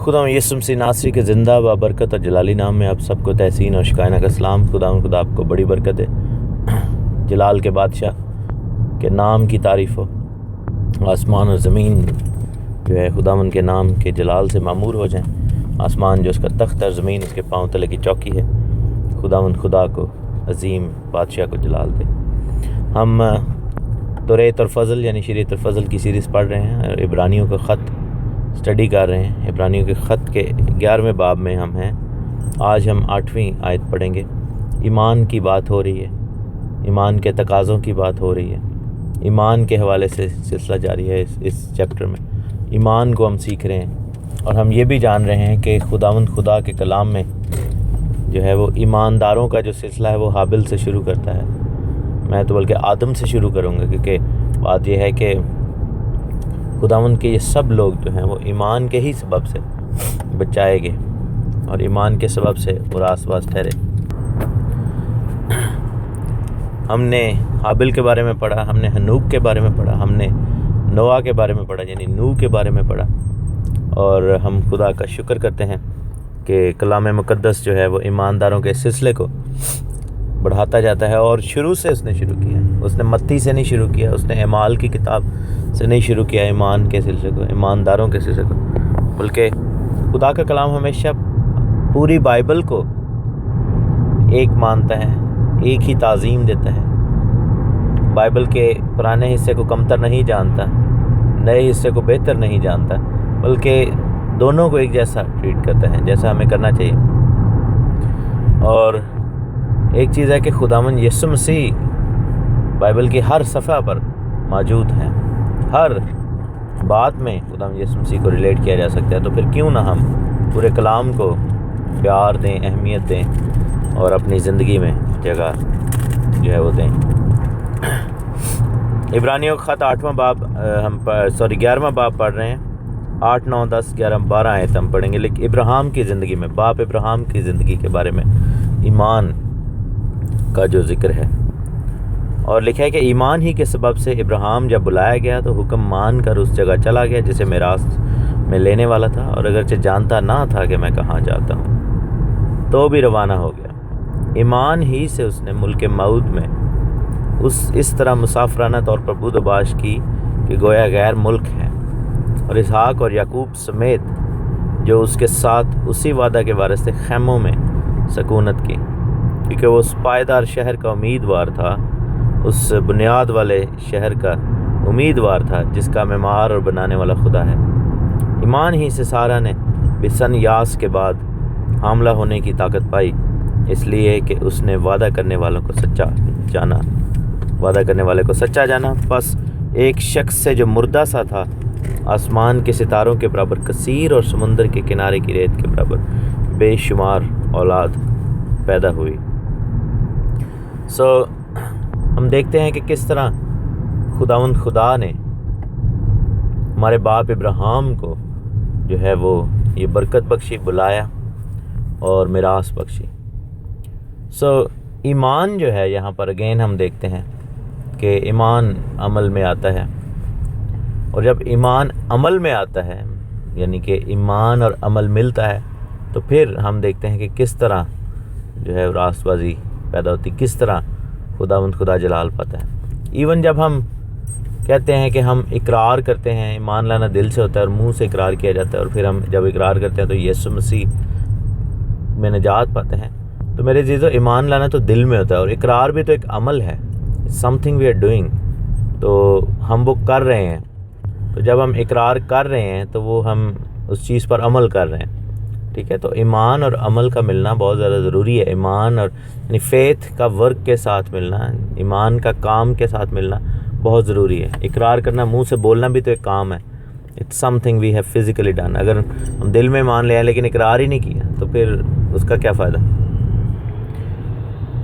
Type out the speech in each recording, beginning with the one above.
خدا یسوع مسیح ناصری کے زندہ و برکت اور جلالی نام میں آپ سب کو تحسین اور شکائنہ کا سلام۔ خدا آپ کو بڑی برکت ہے، جلال کے بادشاہ کے نام کی تعریف ہو۔ آسمان اور زمین جو ہے خداوند کے نام کے جلال سے معمور ہو جائیں۔ آسمان جو اس کا تخت اور زمین اس کے پاؤں تلے کی چوکی ہے، خدا کو عظیم بادشاہ کو جلال دے۔ ہم توریت اور فضل یعنی شریعت اور فضل کی سیریز پڑھ رہے ہیں اور عبرانیوں کا خط اسٹڈی کر رہے ہیں۔ عبرانیوں کے خط کے 11ویں باب میں ہم ہیں۔ آج ہم 8ویں آیت پڑھیں گے۔ ایمان کی بات ہو رہی ہے، ایمان کے تقاضوں کی بات ہو رہی ہے، ایمان کے حوالے سے سلسلہ جاری ہے۔ اس چیپٹر میں ایمان کو ہم سیکھ رہے ہیں اور ہم یہ بھی جان رہے ہیں کہ خدا کے کلام میں جو ہے وہ ایمانداروں کا جو سلسلہ ہے وہ حابل سے شروع کرتا ہے۔ میں تو بلکہ آدم سے شروع کروں گا، کیونکہ بات یہ ہے کہ خداوند کے یہ سب لوگ جو ہیں وہ ایمان کے ہی سبب سے بچائے گئے اور ایمان کے سبب سے راست باز ٹھہرے۔ ہم نے حابل کے بارے میں پڑھا، ہم نے ہنوک کے بارے میں پڑھا، ہم نے نوح کے بارے میں پڑھا یعنی نوح کے بارے میں پڑھا، اور ہم خدا کا شکر کرتے ہیں کہ کلام مقدس جو ہے وہ ایمانداروں کے سلسلے کو بڑھاتا جاتا ہے۔ اور شروع سے اس نے شروع کیا ہے، اس نے متی سے نہیں شروع کیا، اس نے اعمال کی کتاب سے نہیں شروع کیا ایمان کے سلسلے کو، ایمانداروں کے سلسلے کو، بلکہ خدا کا کلام ہمیشہ پوری بائبل کو ایک مانتا ہے، ایک ہی تعظیم دیتا ہے۔ بائبل کے پرانے حصے کو کمتر نہیں جانتا، نئے حصے کو بہتر نہیں جانتا، بلکہ دونوں کو ایک جیسا ٹریٹ کرتا ہے، جیسا ہمیں کرنا چاہیے۔ اور ایک چیز ہے کہ خداوند یسوع مسیح بائبل کی ہر صفحہ پر موجود ہیں، ہر بات میں خداوند یسوع مسیح کو ریلیٹ کیا جا سکتا ہے۔ تو پھر کیوں نہ ہم پورے کلام کو پیار دیں، اہمیت دیں اور اپنی زندگی میں جگہ جو ہے وہ دیں۔ عبرانیوں کا خط 8واں باب 11واں باب پڑھ رہے ہیں۔ 8، 9، 10، 11، 12 آیت ہم پڑھیں گے۔ لیکن ابراہیم کی زندگی میں، باپ ابراہیم کی زندگی کے بارے میں ایمان کا جو ذکر ہے، اور لکھا ہے کہ ایمان ہی کے سبب سے ابراہیم جب بلایا گیا تو حکم مان کر اس جگہ چلا گیا جسے میراث میں لینے والا تھا، اور اگرچہ جانتا نہ تھا کہ میں کہاں جاتا ہوں تو بھی روانہ ہو گیا۔ ایمان ہی سے اس نے ملک موعود میں اس طرح مسافرانہ طور پر بود و باش کی کہ گویا غیر ملک ہے، اور اسحاق اور یعقوب سمیت جو اس کے ساتھ اسی وعدہ کے وارث تھے خیموں میں سکونت کی، کیونکہ وہ اس پائیدار شہر کا امیدوار تھا، اس بنیاد والے شہر کا امیدوار تھا جس کا معمار اور بنانے والا خدا ہے۔ ایمان ہی سے سارہ نے بسن یاس کے بعد حاملہ ہونے کی طاقت پائی، اس لیے کہ اس نے وعدہ کرنے والے کو سچا جانا۔ پس ایک شخص سے جو مردہ سا تھا آسمان کے ستاروں کے برابر کثیر اور سمندر کے کنارے کی ریت کے برابر بے شمار اولاد پیدا ہوئی۔ ہم دیکھتے ہیں کہ کس طرح خدا نے ہمارے باپ ابراہیم کو جو ہے وہ یہ برکت بخشی، بلایا اور میراث بخشی۔ ایمان جو ہے یہاں پر اگین ہم دیکھتے ہیں کہ ایمان عمل میں آتا ہے، اور جب ایمان عمل میں آتا ہے یعنی کہ ایمان اور عمل ملتا ہے تو پھر ہم دیکھتے ہیں کہ کس طرح جو ہے راست بازی پیدا ہوتی، کس طرح خدا جلال پاتا ہے۔ ایون جب ہم کہتے ہیں کہ ہم اقرار کرتے ہیں، ایمان لانا دل سے ہوتا ہے اور منہ سے اقرار کیا جاتا ہے، اور پھر ہم جب اقرار کرتے ہیں تو یسوع مسیح میں نجات پاتے ہیں، تو میرے عزیزو ایمان لانا تو دل میں ہوتا ہے، اور اقرار بھی تو ایک عمل ہے، something we are doing، تو ہم وہ کر رہے ہیں۔ تو جب ہم اقرار کر رہے ہیں تو وہ ہم اس چیز پر عمل کر رہے ہیں، ٹھیک ہے۔ تو ایمان اور عمل کا ملنا بہت زیادہ ضروری ہے۔ ایمان اور یعنی فیتھ کا ورک کے ساتھ ملنا، ایمان کا کام کے ساتھ ملنا بہت ضروری ہے۔ اقرار کرنا، منہ سے بولنا بھی تو ایک کام ہے، it's something we have physically done۔ اگر ہم دل میں مان لیا لیکن اقرار ہی نہیں کیا تو پھر اس کا کیا فائدہ۔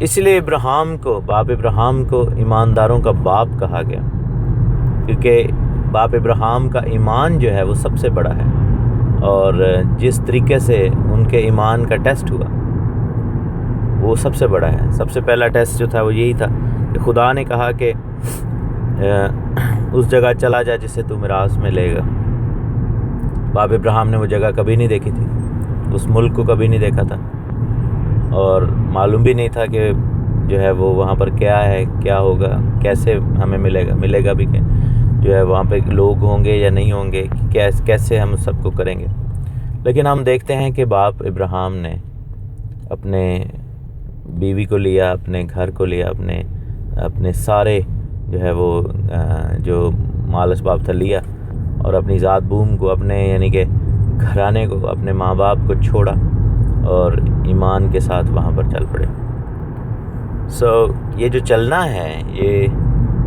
اس لیے باپ ابراہیم کو ایمانداروں کا باپ کہا گیا، کیونکہ باپ ابراہیم کا ایمان جو ہے وہ سب سے بڑا ہے، اور جس طریقے سے ان کے ایمان کا ٹیسٹ ہوا وہ سب سے بڑا ہے۔ سب سے پہلا ٹیسٹ جو تھا وہ یہی تھا کہ خدا نے کہا کہ اس جگہ چلا جا جسے تو میراث میں لے گا۔ باپ ابراہیم نے وہ جگہ کبھی نہیں دیکھی تھی، اس ملک کو کبھی نہیں دیکھا تھا، اور معلوم بھی نہیں تھا کہ جو ہے وہ وہاں پر کیا ہے، کیا ہوگا، کیسے ہمیں ملے گا بھی کہ جو ہے وہاں پہ لوگ ہوں گے یا نہیں ہوں گے، کیسے ہم سب کو کریں گے۔ لیکن ہم دیکھتے ہیں کہ باپ ابراہیم نے اپنے بیوی کو لیا، اپنے گھر کو لیا، اپنے سارے جو ہے وہ جو مال اسباب تھا لیا، اور اپنی ذات بوم کو، اپنے یعنی کہ گھرانے کو، اپنے ماں باپ کو چھوڑا اور ایمان کے ساتھ وہاں پر چل پڑے۔ یہ جو چلنا ہے، یہ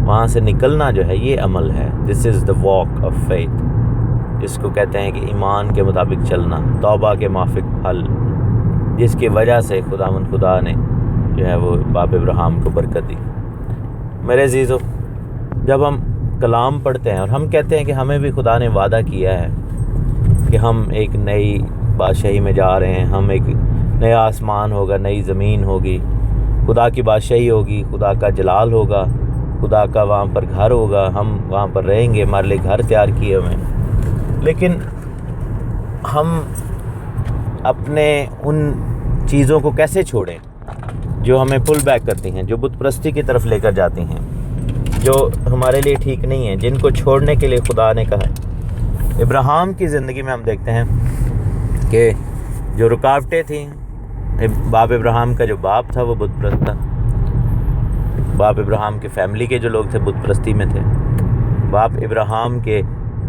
وہاں سے نکلنا جو ہے، یہ عمل ہے۔ دس از دا واک آف فیتھ، جس کو کہتے ہیں کہ ایمان کے مطابق چلنا، توبہ کے موافق پھل، جس کی وجہ سے خدا نے جو ہے وہ باپ ابراہیم کو برکت دی۔ میرے عزیزو، جب ہم کلام پڑھتے ہیں اور ہم کہتے ہیں کہ ہمیں بھی خدا نے وعدہ کیا ہے کہ ہم ایک نئی بادشاہی میں جا رہے ہیں، ہم ایک نیا آسمان ہوگا، نئی زمین ہوگی، خدا کی بادشاہی ہوگی، خدا کا جلال ہوگا، خدا کا وہاں پر گھر ہوگا، ہم وہاں پر رہیں گے، ہمارے لیے گھر تیار کیے ہوئے ہیں۔ لیکن ہم اپنے ان چیزوں کو کیسے چھوڑیں جو ہمیں پل بیک کرتی ہیں، جو بت پرستی کی طرف لے کر جاتی ہیں، جو ہمارے لیے ٹھیک نہیں ہیں، جن کو چھوڑنے کے لیے خدا نے کہا ہے۔ ابراہیم کی زندگی میں ہم دیکھتے ہیں کہ جو رکاوٹیں تھیں، باپ ابراہیم کا جو باپ تھا وہ بت پرست تھا، باپ ابراہیم کے فیملی کے جو لوگ تھے بت پرستی میں تھے، باپ ابراہیم کے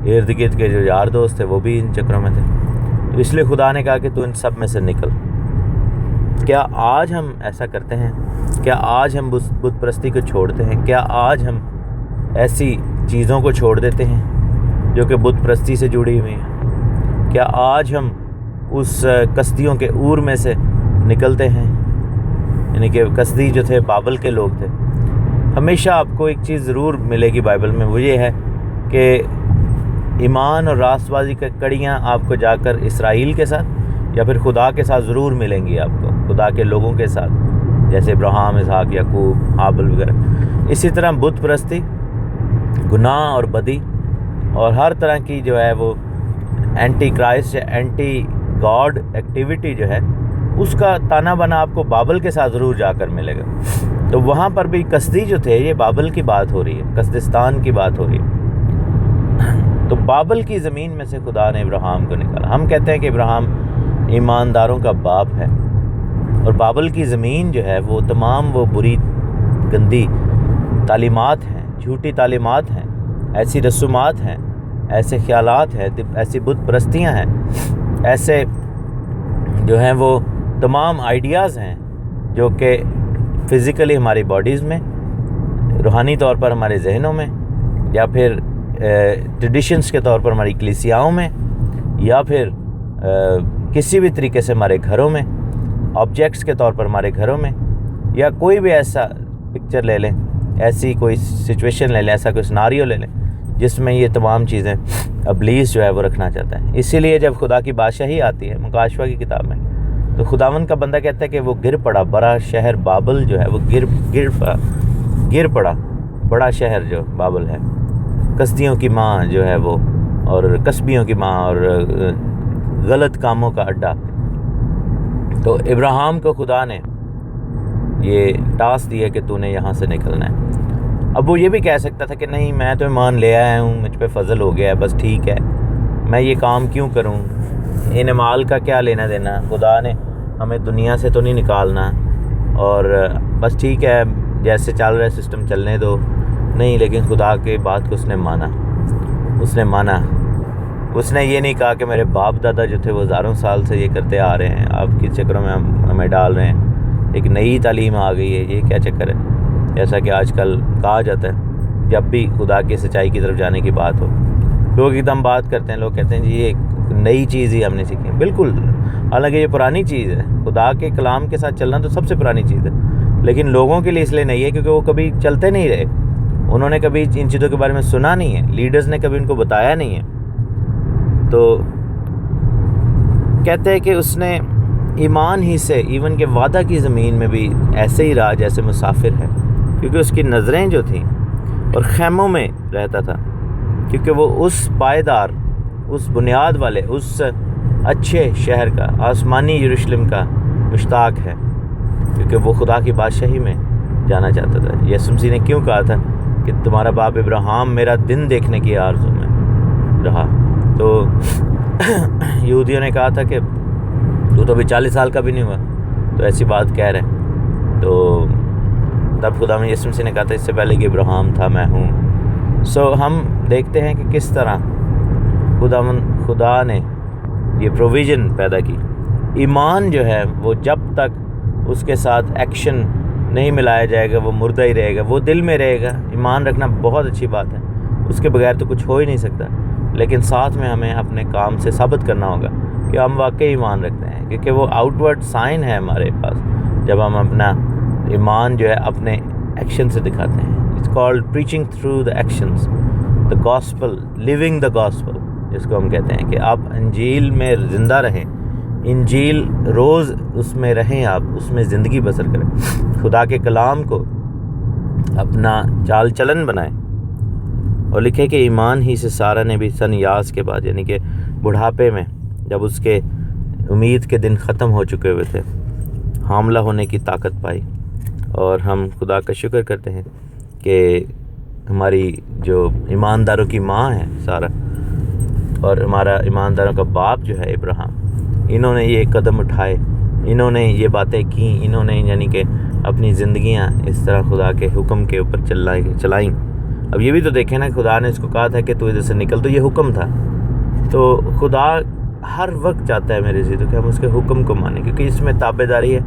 ارد گرد کے جو یار دوست تھے وہ بھی ان چکروں میں تھے۔ اس لیے خدا نے کہا کہ تو ان سب میں سے نکل۔ کیا آج ہم ایسا کرتے ہیں؟ کیا آج ہم بت پرستی کو چھوڑتے ہیں؟ کیا آج ہم ایسی چیزوں کو چھوڑ دیتے ہیں جو کہ بت پرستی سے جڑی ہوئی ہیں؟ کیا آج ہم اس کسدیوں کے اور میں سے نکلتے ہیں؟ یعنی کہ کسدی جو تھے بابل کے لوگ تھے۔ ہمیشہ آپ کو ایک چیز ضرور ملے گی بائبل میں، وہ یہ ہے کہ ایمان اور راست بازی کی کڑیاں آپ کو جا کر اسرائیل کے ساتھ یا پھر خدا کے ساتھ ضرور ملیں گی، آپ کو خدا کے لوگوں کے ساتھ، جیسے ابراہیم، اسحاق، یعقوب، حابل وغیرہ۔ اسی طرح بت پرستی، گناہ اور بدی اور ہر طرح کی جو ہے وہ اینٹی کرائسٹ یا اینٹی گاڈ ایکٹیویٹی جو ہے، اس کا تانا بنا آپ کو بابل کے ساتھ ضرور جا کر ملے گا۔ تو وہاں پر بھی کسدی جو تھے، یہ بابل کی بات ہو رہی ہے، کسدستان کی بات ہو رہی ہے۔ تو بابل کی زمین میں سے خدا نے ابراہیم کو نکالا۔ ہم کہتے ہیں کہ ابراہیم ایمانداروں کا باپ ہے، اور بابل کی زمین جو ہے وہ تمام وہ بری گندی تعلیمات ہیں، جھوٹی تعلیمات ہیں، ایسی رسومات ہیں، ایسے خیالات ہیں، ایسی بت پرستیاں ہیں، ایسے جو ہیں وہ تمام آئیڈیاز ہیں جو کہ فزیکلی ہماری باڈیز میں، روحانی طور پر ہمارے ذہنوں میں، یا پھر ٹریڈیشنز کے طور پر ہماری کلیسیاؤں میں، یا پھر کسی بھی طریقے سے ہمارے گھروں میں، آبجیکٹس کے طور پر ہمارے گھروں میں، یا کوئی بھی ایسا پکچر لے لیں، ایسی کوئی سچویشن لے لیں، ایسا کوئی سناریو لے لیں جس میں یہ تمام چیزیں ابلیس جو ہے وہ رکھنا چاہتا ہے۔ اسی لیے جب خدا کی بادشاہی آتی ہے مکاشفہ کی کتاب میں، تو خداوند کا بندہ کہتا ہے کہ وہ گر پڑا بڑا شہر بابل جو ہے، وہ گر پڑا بڑا شہر جو بابل ہے، کسدیوں کی ماں جو ہے وہ، اور کسبیوں کی ماں، اور غلط کاموں کا اڈا۔ تو ابراہیم کو خدا نے یہ ٹاسک دیا کہ تو نے یہاں سے نکلنا ہے۔ اب وہ یہ بھی کہہ سکتا تھا کہ نہیں، میں تو ایمان لے آیا ہوں، مجھ پہ فضل ہو گیا ہے، بس ٹھیک ہے، میں یہ کام کیوں کروں، ان اعمال کا کیا لینا دینا، خدا نے ہمیں دنیا سے تو نہیں نکالنا، اور بس ٹھیک ہے، جیسے چل رہا ہے سسٹم چلنے دو۔ نہیں، لیکن خدا کی بات کو اس نے مانا۔ اس نے یہ نہیں کہا کہ میرے باپ دادا جو تھے وہ ہزاروں سال سے یہ کرتے آ رہے ہیں، آپ کس چکروں میں ہمیں ڈال رہے ہیں، ایک نئی تعلیم آ گئی ہے، یہ کیا چکر ہے؟ جیسا کہ آج کل کہا جاتا ہے، جب بھی خدا کی سچائی کی طرف جانے کی بات ہو، لوگ ایک دم بات کرتے ہیں، لوگ کہتے ہیں جی یہ ایک نئی چیز ہی ہم نے سیکھی۔ بالکل، حالانکہ یہ پرانی چیز ہے، خدا کے کلام کے ساتھ چلنا تو سب سے پرانی چیز ہے، لیکن لوگوں کے لیے اس لیے نہیں ہے کیونکہ وہ کبھی چلتے نہیں رہے، انہوں نے کبھی ان چیزوں کے بارے میں سنا نہیں ہے، لیڈرز نے کبھی ان کو بتایا نہیں ہے۔ تو کہتے ہیں کہ اس نے ایمان ہی سے، ایون کہ وعدہ کی زمین میں بھی ایسے ہی رہا جیسے مسافر ہے، کیونکہ اس کی نظریں جو تھیں اور خیموں میں رہتا تھا، کیونکہ وہ اس پائیدار، اس بنیاد والے اس اچھے شہر کا، آسمانی یروشلم کا مشتاق ہے، کیونکہ وہ خدا کی بادشاہی میں جانا چاہتا تھا۔ یسوع مسیح نے کیوں کہا تھا کہ تمہارا باپ ابراہیم میرا دن دیکھنے کی آرزو میں رہا؟ تو یہودیوں نے کہا تھا کہ تو ابھی 40 سال کا بھی نہیں ہوا، تو ایسی بات کہہ رہے ہیں۔ تو تب خدا میں یسوع مسیح نے کہا تھا اس سے پہلے کہ ابراہیم تھا میں ہوں۔ ہم دیکھتے ہیں کہ کس طرح خدا نے یہ پروویژن پیدا کی۔ ایمان جو ہے وہ جب تک اس کے ساتھ ایکشن نہیں ملایا جائے گا وہ مردہ ہی رہے گا، وہ دل میں رہے گا۔ ایمان رکھنا بہت اچھی بات ہے، اس کے بغیر تو کچھ ہو ہی نہیں سکتا، لیکن ساتھ میں ہمیں اپنے کام سے ثابت کرنا ہوگا کہ ہم واقعی ایمان رکھتے ہیں، کیونکہ وہ آؤٹ ورڈ سائن ہے ہمارے پاس جب ہم اپنا ایمان جو ہے اپنے ایکشن سے دکھاتے ہیں۔ It's called preaching through the actions, the gospel, living the gospel جس کو ہم کہتے ہیں کہ آپ انجیل میں زندہ رہیں، انجیل روز اس میں رہیں، آپ اس میں زندگی بسر کریں، خدا کے کلام کو اپنا چال چلن بنائیں۔ اور لکھے کہ ایمان ہی سے سارہ نے بھی سن یاس کے بعد، یعنی کہ بڑھاپے میں جب اس کے امید کے دن ختم ہو چکے ہوئے تھے، حاملہ ہونے کی طاقت پائی۔ اور ہم خدا کا شکر کرتے ہیں کہ ہماری جو ایمانداروں کی ماں ہے سارہ، اور ہمارا ایمانداروں کا باپ جو ہے ابراہیم، انہوں نے یہ قدم اٹھائے، انہوں نے یہ باتیں کیں، انہوں نے یعنی کہ اپنی زندگیاں اس طرح خدا کے حکم کے اوپر چلائیں۔ اب یہ بھی تو دیکھیں نا، خدا نے اس کو کہا تھا کہ تو ادھر سے نکل، تو یہ حکم تھا۔ تو خدا ہر وقت چاہتا ہے میرے عزیزو کہ ہم اس کے حکم کو مانیں، کیونکہ اس میں تابع داری ہے،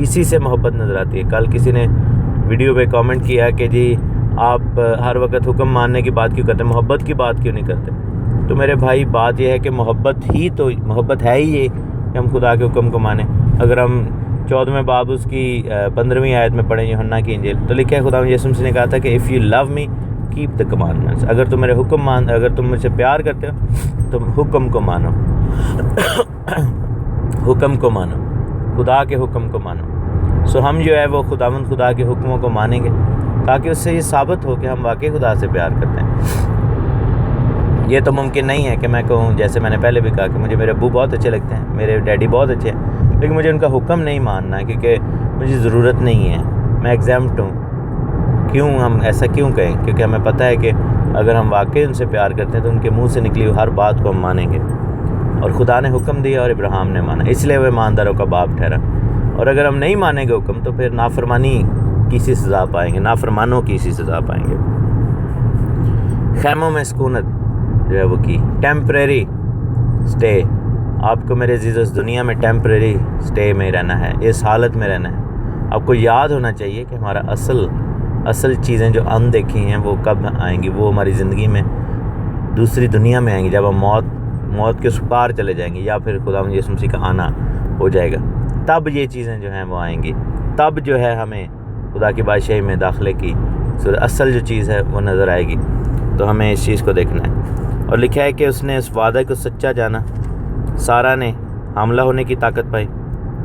اسی سے محبت نظر آتی ہے۔ کل کسی نے ویڈیو پہ کامنٹ کیا کہ جی آپ ہر وقت حکم ماننے کی بات کیوں کرتے ہیں، محبت کی بات کیوں نہیں کرتے؟ تو میرے بھائی بات یہ ہے کہ محبت ہے ہی یہ کہ ہم خدا کے حکم کو مانیں۔ اگر ہم 14ویں باب اس کی 15ویں آیت میں پڑھیں یوحنا کی انجیل، تو لکھا ہے خدا یسوع مسیح نے کہا تھا کہ if you love me keep the commandments, اگر تم مجھ سے پیار کرتے ہو تو حکم کو مانو، حکم کو مانو، خدا کے حکم کو مانو۔ ہم جو ہے وہ خدا کے حکموں کو مانیں گے، تاکہ اس سے یہ ثابت ہو کہ ہم واقعی خدا سے پیار کرتے ہیں۔ یہ تو ممکن نہیں ہے کہ میں کہوں، جیسے میں نے پہلے بھی کہا کہ مجھے میرے ابو بہت اچھے لگتے ہیں، میرے ڈیڈی بہت اچھے ہیں، لیکن مجھے ان کا حکم نہیں ماننا ہے کیونکہ مجھے ضرورت نہیں ہے، میں ایگزیمپٹ ہوں۔ کیوں ہم ایسا کیوں کہیں؟ کیونکہ ہمیں پتہ ہے کہ اگر ہم واقعی ان سے پیار کرتے ہیں تو ان کے منہ سے نکلی ہوئی ہر بات کو ہم مانیں گے۔ اور خدا نے حکم دیا اور ابراہیم نے مانا، اس لیے وہ ایمانداروں کا باپ ٹھہرا۔ اور اگر ہم نہیں مانیں گے حکم تو پھر نافرمانی کی سی سزا پائیں گے، نافرمانوں کی سی سزا پائیں گے۔ خیموں میں سکونت جو ہے وہ کی ٹیمپریری سٹے، آپ کو میرے عزیز اس دنیا میں ٹیمپریری سٹے میں رہنا ہے، اس حالت میں رہنا ہے۔ آپ کو یاد ہونا چاہیے کہ ہمارا اصل چیزیں جو اندیکھی ہیں وہ کب آئیں گی، وہ ہماری زندگی میں دوسری دنیا میں آئیں گی، جب ہم موت کے اس پار چلے جائیں گے، یا پھر خدا یسوع مسیح کا آنا ہو جائے گا، تب یہ چیزیں جو ہیں وہ آئیں گی، تب جو ہے ہمیں خدا کی بادشاہی میں داخلے کی اصل جو چیز ہے وہ نظر آئے گی۔ تو ہمیں اس چیز کو دیکھنا ہے۔ اور لکھا ہے کہ اس نے اس وعدے کو سچا جانا، سارہ نے حاملہ ہونے کی طاقت پائی،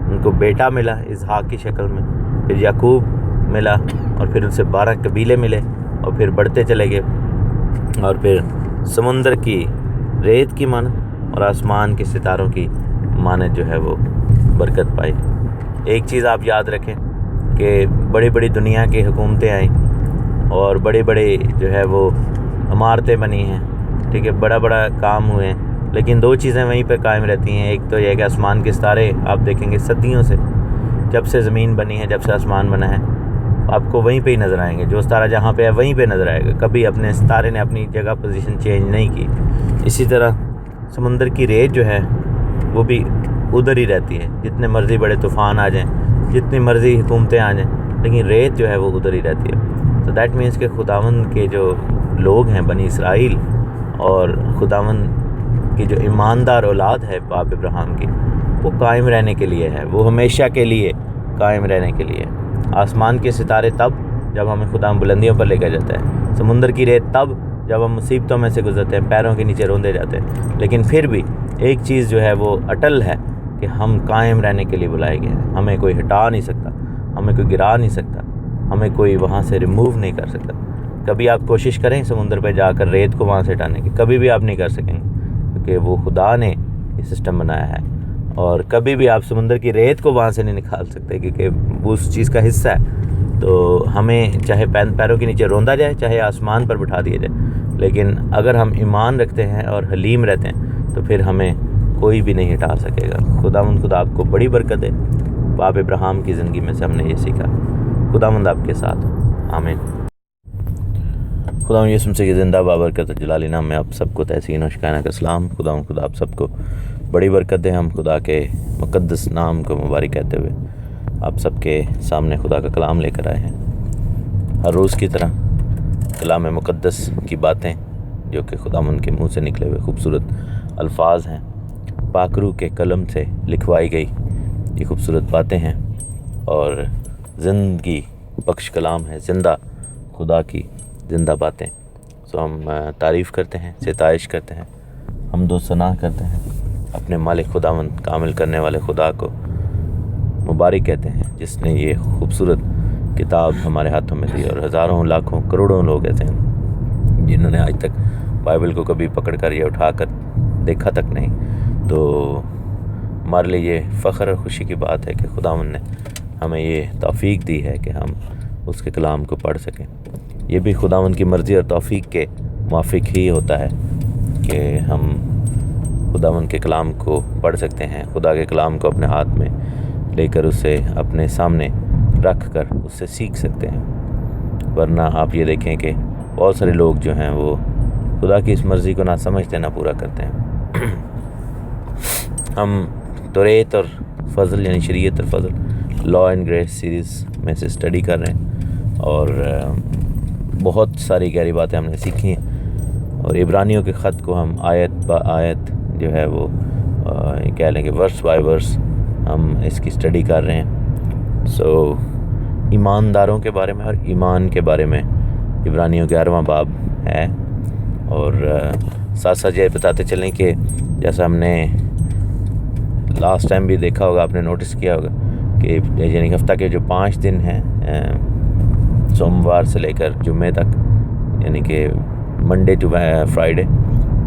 ان کو بیٹا ملا اسحاق کی شکل میں، پھر یعقوب ملا، اور پھر ان سے 12 قبیلے ملے، اور پھر بڑھتے چلے گئے، اور پھر سمندر کی ریت کی مانند اور آسمان کے ستاروں کی مانند جو ہے وہ برکت پائی۔ ایک چیز آپ یاد رکھیں کہ بڑی بڑی دنیا کی حکومتیں آئیں اور بڑے بڑے جو ہے وہ عمارتیں بنی ہیں، ٹھیک ہے، بڑا کام ہوئے ہیں، لیکن 2 چیزیں وہیں پہ قائم رہتی ہیں۔ ایک تو یہ کہ آسمان کے ستارے آپ دیکھیں گے صدیوں سے، جب سے زمین بنی ہے، جب سے آسمان بنا ہے، آپ کو وہیں پہ ہی نظر آئیں گے، جو ستارہ جہاں پہ ہے وہیں پہ نظر آئے گا، کبھی اپنے ستارے نے اپنی جگہ پوزیشن چینج نہیں کی۔ اسی طرح سمندر کی ریت جو ہے وہ بھی ادھر ہی رہتی ہے، جتنے مرضی بڑے طوفان آ جائیں، جتنی مرضی حکومتیں آ جائیں، لیکن ریت جو ہے وہ ادھر ہی رہتی ہے۔ تو دیٹ مینس کہ خداوند کے جو لوگ ہیں بنی اسرائیل، اور خداوند کی جو ایماندار اولاد ہے باپ ابراہیم کی، وہ قائم رہنے کے لیے ہے، وہ ہمیشہ کے لیے قائم رہنے کے لیے۔ آسمان کے ستارے تب جب ہمیں خدا بلندیوں پر لے کے جاتا ہے، سمندر کی ریت تب جب ہم مصیبتوں میں سے گزرتے ہیں، پیروں کے نیچے روندے جاتے ہیں، لیکن پھر بھی ایک چیز جو ہے وہ اٹل ہے کہ ہم قائم رہنے کے لیے بلائے گئے ہیں۔ ہمیں کوئی ہٹا نہیں سکتا، ہمیں کوئی گرا نہیں سکتا، ہمیں کوئی وہاں سے ریموو نہیں کر سکتا۔ کبھی آپ کوشش کریں سمندر پہ جا کر ریت کو وہاں سے ہٹانے کی، کبھی بھی آپ نہیں کر سکیں گے، کیونکہ وہ خدا نے یہ سسٹم بنایا ہے، اور کبھی بھی آپ سمندر کی ریت کو وہاں سے نہیں نکال سکتے کیونکہ وہ اس چیز کا حصہ ہے۔ تو ہمیں چاہے پیروں کے نیچے روندا جائے، چاہے آسمان پر بٹھا دیا جائے، لیکن اگر ہم ایمان رکھتے ہیں اور حلیم رہتے ہیں تو پھر ہمیں کوئی بھی نہیں ہٹا سکے گا۔ خدا آپ کو بڑی برکت دے۔ باپ ابراہیم کی زندگی میں سے ہم نے یہ سیکھا۔ خداوند آپ کے ساتھ، آمین۔ خدا یسوع مسیح کی زندہ بابرکت جلالی نام میں آپ سب کو تحسین و شکایانہ کا سلام۔ خدا آپ سب کو بڑی برکت دے۔ ہم خدا کے مقدس نام کو مبارک کہتے ہوئے آپ سب کے سامنے خدا کا کلام لے کر آئے ہیں۔ ہر روز کی طرح کلام مقدس کی باتیں جو کہ خداوند کے منہ سے نکلے ہوئے خوبصورت الفاظ ہیں، پاک روح کے قلم سے لکھوائی گئی یہ خوبصورت باتیں ہیں، اور زندگی بخش کلام ہے، زندہ خدا کی زندہ باتیں۔ سو ہم تعریف کرتے ہیں، ستائش کرتے ہیں، حمد و ثنا کرتے ہیں، اپنے مالک خداوند کامل کرنے والے خدا کو مبارک کہتے ہیں جس نے یہ خوبصورت کتاب ہمارے ہاتھوں میں دی، اور ہزاروں لاکھوں کروڑوں لوگ ایسے ہیں جنہوں نے آج تک بائبل کو کبھی پکڑ کر یا اٹھا کر دیکھا تک نہیں۔ تو ہمارے لیے یہ فخر اور خوشی کی بات ہے کہ خداوند نے ہمیں یہ توفیق دی ہے کہ ہم اس کے کلام کو پڑھ سکیں۔ یہ بھی خداوند کی مرضی اور توفیق کے موافق ہی ہوتا ہے کہ ہم خداوند کے کلام کو پڑھ سکتے ہیں، خدا کے کلام کو اپنے ہاتھ میں لے کر اسے اپنے سامنے رکھ کر اس سے سیکھ سکتے ہیں۔ ورنہ آپ یہ دیکھیں کہ بہت سارے لوگ جو ہیں وہ خدا کی اس مرضی کو نہ سمجھتے نہ پورا کرتے ہیں۔ ہم توریت اور فضل یعنی شریعت اور فضل لا اینڈ گریس سیریز میں سے اسٹڈی کر رہے ہیں، اور بہت ساری گہری باتیں ہم نے سیکھی ہیں، اور عبرانیوں کے خط کو ہم آیت با آیت جو ہے وہ کہہ لیں کہ ورس بائی ورس ہم اس کی اسٹڈی کر رہے ہیں۔ سو ایمانداروں کے بارے میں اور ایمان کے بارے میں عبرانیوں 11واں باب ہے، اور ساتھ ساتھ یہ بتاتے چلیں کہ جیسا ہم نے لاسٹ ٹائم بھی دیکھا ہوگا، آپ نے نوٹس کیا ہوگا کہ یعنی ہفتہ کے جو 5 دن ہیں، سوموار سے لے کر جمعے تک، یعنی کہ منڈے ٹو فرائیڈے،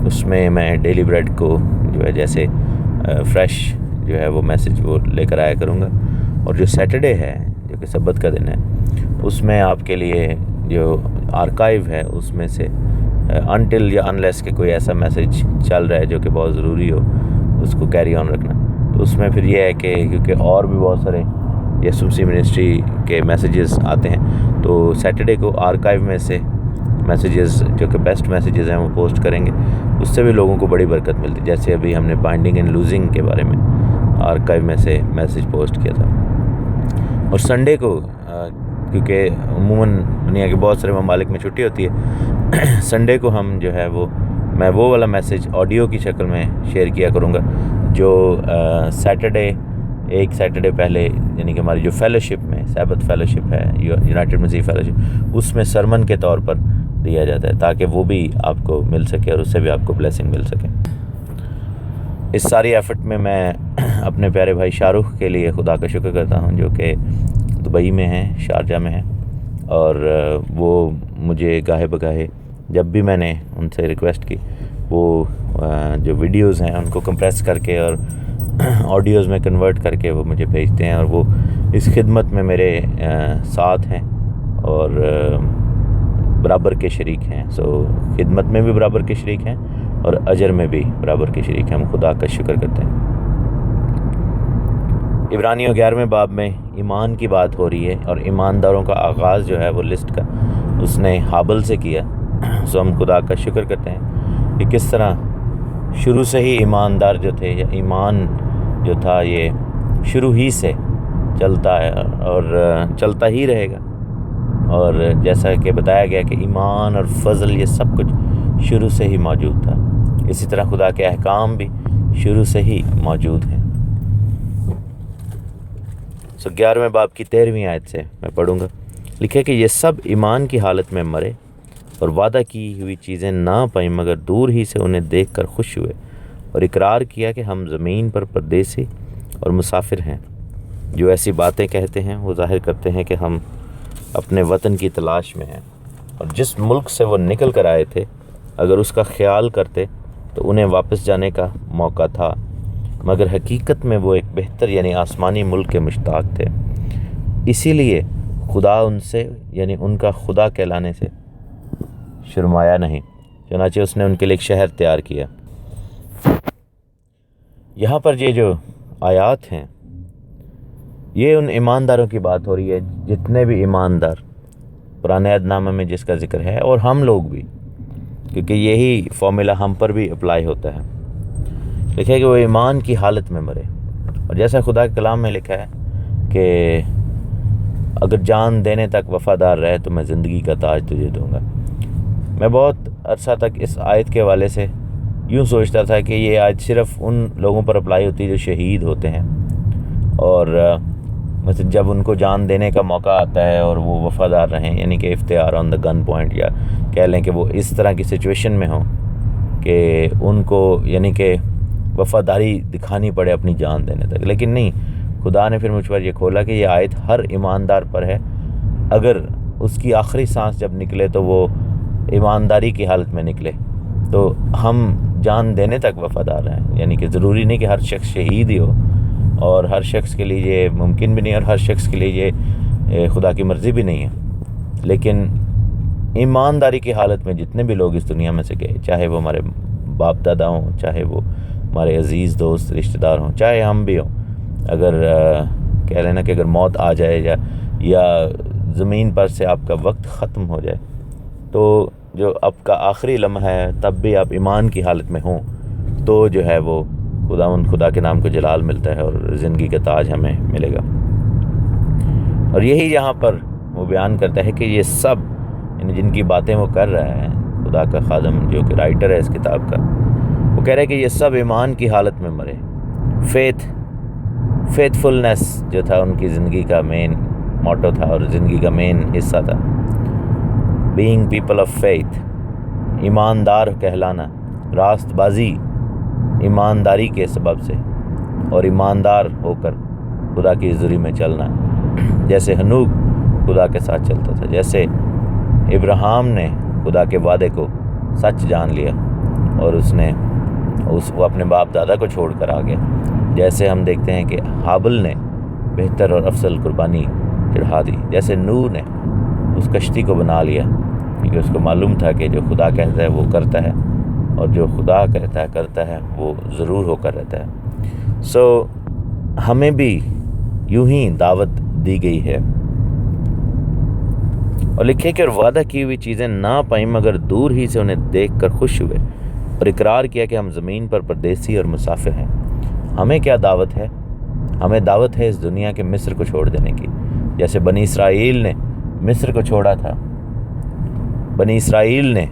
اس میں میں ڈیلی بریڈ کو جو ہے جیسے فریش جو ہے وہ میسج وہ لے کر آیا کروں گا، اور جو سیٹرڈے ہے جو کہ سبت کا دن ہے، اس میں آپ کے لیے جو آرکائیو ہے اس میں سے انٹل یا انلیس کہ کوئی ایسا میسج چل رہا ہے جو کہ بہت ضروری ہو اس کو کیری آن رکھنا۔ تو اس میں پھر یہ ہے کہ کیونکہ اور بھی بہت سارے یسوع مسیح منسٹری کے میسیجز آتے ہیں، تو سیٹرڈے کو آرکائیو میں سے میسیجز جو کہ بیسٹ میسیجز ہیں وہ پوسٹ کریں گے، اس سے بھی لوگوں کو بڑی برکت ملتی ہے۔ جیسے ابھی ہم نے بائنڈنگ اینڈ لوزنگ کے بارے میں آرکائیو میں سے میسیج پوسٹ کیا تھا، اور سنڈے کو کیونکہ عموماً دنیا کے بہت سارے ممالک میں چھٹی ہوتی ہے، سنڈے کو ہم جو ہے میں وہ والا میسیج آڈیو کی شکل میں شیئر کیا کروں گا جو ایک سیٹرڈے پہلے، یعنی کہ ہماری جو فیلوشپ میں سابت فیلوشپ ہے، یونائٹڈ مسیح فیلوشپ، اس میں سرمن کے طور پر دیا جاتا ہے تاکہ وہ بھی آپ کو مل سکے اور اس سے بھی آپ کو بلیسنگ مل سکے۔ اس ساری ایفرٹ میں اپنے پیارے بھائی شاہ رخ کے لیے خدا کا شکر کرتا ہوں جو کہ دبئی میں ہیں، شارجہ میں ہیں، اور وہ مجھے گاہے بگاہے جب بھی میں نے ان سے ریکویسٹ کی، وہ جو ویڈیوز ہیں ان کو کمپریس کر کے اور آڈیوز میں کنورٹ کر کے وہ مجھے بھیجتے ہیں، اور وہ اس خدمت میں میرے ساتھ ہیں اور برابر کے شریک ہیں۔ سو خدمت میں بھی برابر کے شریک ہیں اور اجر میں بھی برابر کے شریک ہیں۔ ہم خدا کا شکر کرتے ہیں۔ عبرانیوں 11ویں باب میں ایمان کی بات ہو رہی ہے، اور ایمانداروں کا آغاز جو ہے وہ لسٹ کا اس نے حابل سے کیا۔ سو ہم خدا کا شکر کرتے ہیں کہ کس طرح شروع سے ہی ایماندار جو تھے، یا ایمان جو تھا یہ شروع ہی سے چلتا ہے اور چلتا ہی رہے گا، اور جیسا کہ بتایا گیا کہ ایمان اور فضل یہ سب کچھ شروع سے ہی موجود تھا، اسی طرح خدا کے احکام بھی شروع سے ہی موجود ہیں۔ 11ویں باب کی 13ویں آیت سے میں پڑھوں گا۔ لکھے کہ یہ سب ایمان کی حالت میں مرے اور وعدہ کی ہوئی چیزیں نہ پائیں، مگر دور ہی سے انہیں دیکھ کر خوش ہوئے، اور اقرار کیا کہ ہم زمین پر پردیسی اور مسافر ہیں۔ جو ایسی باتیں کہتے ہیں وہ ظاہر کرتے ہیں کہ ہم اپنے وطن کی تلاش میں ہیں، اور جس ملک سے وہ نکل کر آئے تھے اگر اس کا خیال کرتے تو انہیں واپس جانے کا موقع تھا، مگر حقیقت میں وہ ایک بہتر یعنی آسمانی ملک کے مشتاق تھے۔ اسی لیے خدا ان سے یعنی ان کا خدا کہلانے سے شرمایا نہیں، چنانچہ اس نے ان کے لیے ایک شہر تیار کیا۔ یہاں پر یہ جو آیات ہیں یہ ان ایمانداروں کی بات ہو رہی ہے جتنے بھی ایماندار پرانے عہد نامے میں جس کا ذکر ہے، اور ہم لوگ بھی، کیونکہ یہی فارمولا ہم پر بھی اپلائی ہوتا ہے۔ لکھا ہے کہ وہ ایمان کی حالت میں مرے، اور جیسا خدا کے کلام میں لکھا ہے کہ اگر جان دینے تک وفادار رہے تو میں زندگی کا تاج تجھے دوں گا۔ میں بہت عرصہ تک اس آیت کے حوالے سے یوں سوچتا تھا کہ یہ آیت صرف ان لوگوں پر اپلائی ہوتی ہے جو شہید ہوتے ہیں، اور مثلا جب ان کو جان دینے کا موقع آتا ہے اور وہ وفادار رہیں، یعنی کہ افتیار آن دا گن پوائنٹ، یا کہہ لیں کہ وہ اس طرح کی سچویشن میں ہوں کہ ان کو یعنی کہ وفاداری دکھانی پڑے اپنی جان دینے تک۔ لیکن نہیں، خدا نے پھر مجھ پر یہ کھولا کہ یہ آیت ہر ایماندار پر ہے۔ اگر اس کی آخری سانس جب نکلے تو وہ ایمانداری کی حالت میں نکلے، تو ہم جان دینے تک وفادار رہیں۔ یعنی کہ ضروری نہیں کہ ہر شخص شہید ہی ہو، اور ہر شخص کے لیے یہ ممکن بھی نہیں، اور ہر شخص کے لیے یہ خدا کی مرضی بھی نہیں ہے، لیکن ایمانداری کی حالت میں جتنے بھی لوگ اس دنیا میں سے گئے، چاہے وہ ہمارے باپ دادا ہوں، چاہے وہ ہمارے عزیز دوست رشتہ دار ہوں، چاہے ہم بھی ہوں، اگر کہہ لینا کہ اگر موت آ جائے یا زمین پر سے آپ کا وقت ختم ہو جائے، تو جو آپ کا آخری لمحہ ہے تب بھی آپ ایمان کی حالت میں ہوں تو جو ہے وہ خدا کے نام کو جلال ملتا ہے اور زندگی کا تاج ہمیں ملے گا۔ اور یہی یہاں پر وہ بیان کرتا ہے کہ یہ سب یعنی جن کی باتیں وہ کر رہا ہے، خدا کا خادم جو کہ رائٹر ہے اس کتاب کا، وہ کہہ رہے ہیں کہ یہ سب ایمان کی حالت میں مرے۔ فیتھ فلنس جو تھا ان کی زندگی کا مین موٹو تھا اور زندگی کا مین حصہ تھا، بینگ پیپل آف فیتھ، ایماندار کہلانا، راست بازی ایمانداری کے سبب سے، اور ایماندار ہو کر خدا کی حضوری میں چلنا، جیسے ہنوک خدا کے ساتھ چلتا تھا، جیسے ابراہیم نے خدا کے وعدے کو سچ جان لیا اور وہ اپنے باپ دادا کو چھوڑ کر آ گیا، جیسے ہم دیکھتے ہیں کہ حابل نے بہتر اور افضل قربانی چڑھا دی، جیسے نوح نے اس کشتی کو بنا لیا کیونکہ اس کو معلوم تھا کہ جو خدا کہتا ہے وہ کرتا ہے، اور جو خدا کہتا ہے کرتا ہے وہ ضرور ہو کر رہتا ہے۔ ہمیں بھی یوں ہی دعوت دی گئی ہے، اور لکھے کہ وعدہ کی ہوئی چیزیں نہ پائیں مگر دور ہی سے انہیں دیکھ کر خوش ہوئے، اور اقرار کیا کہ ہم زمین پر پردیسی اور مسافر ہیں۔ ہمیں کیا دعوت ہے؟ ہمیں دعوت ہے اس دنیا کے مصر کو چھوڑ دینے کی، جیسے بنی اسرائیل نے مصر کو چھوڑا تھا، بنی اسرائیل نے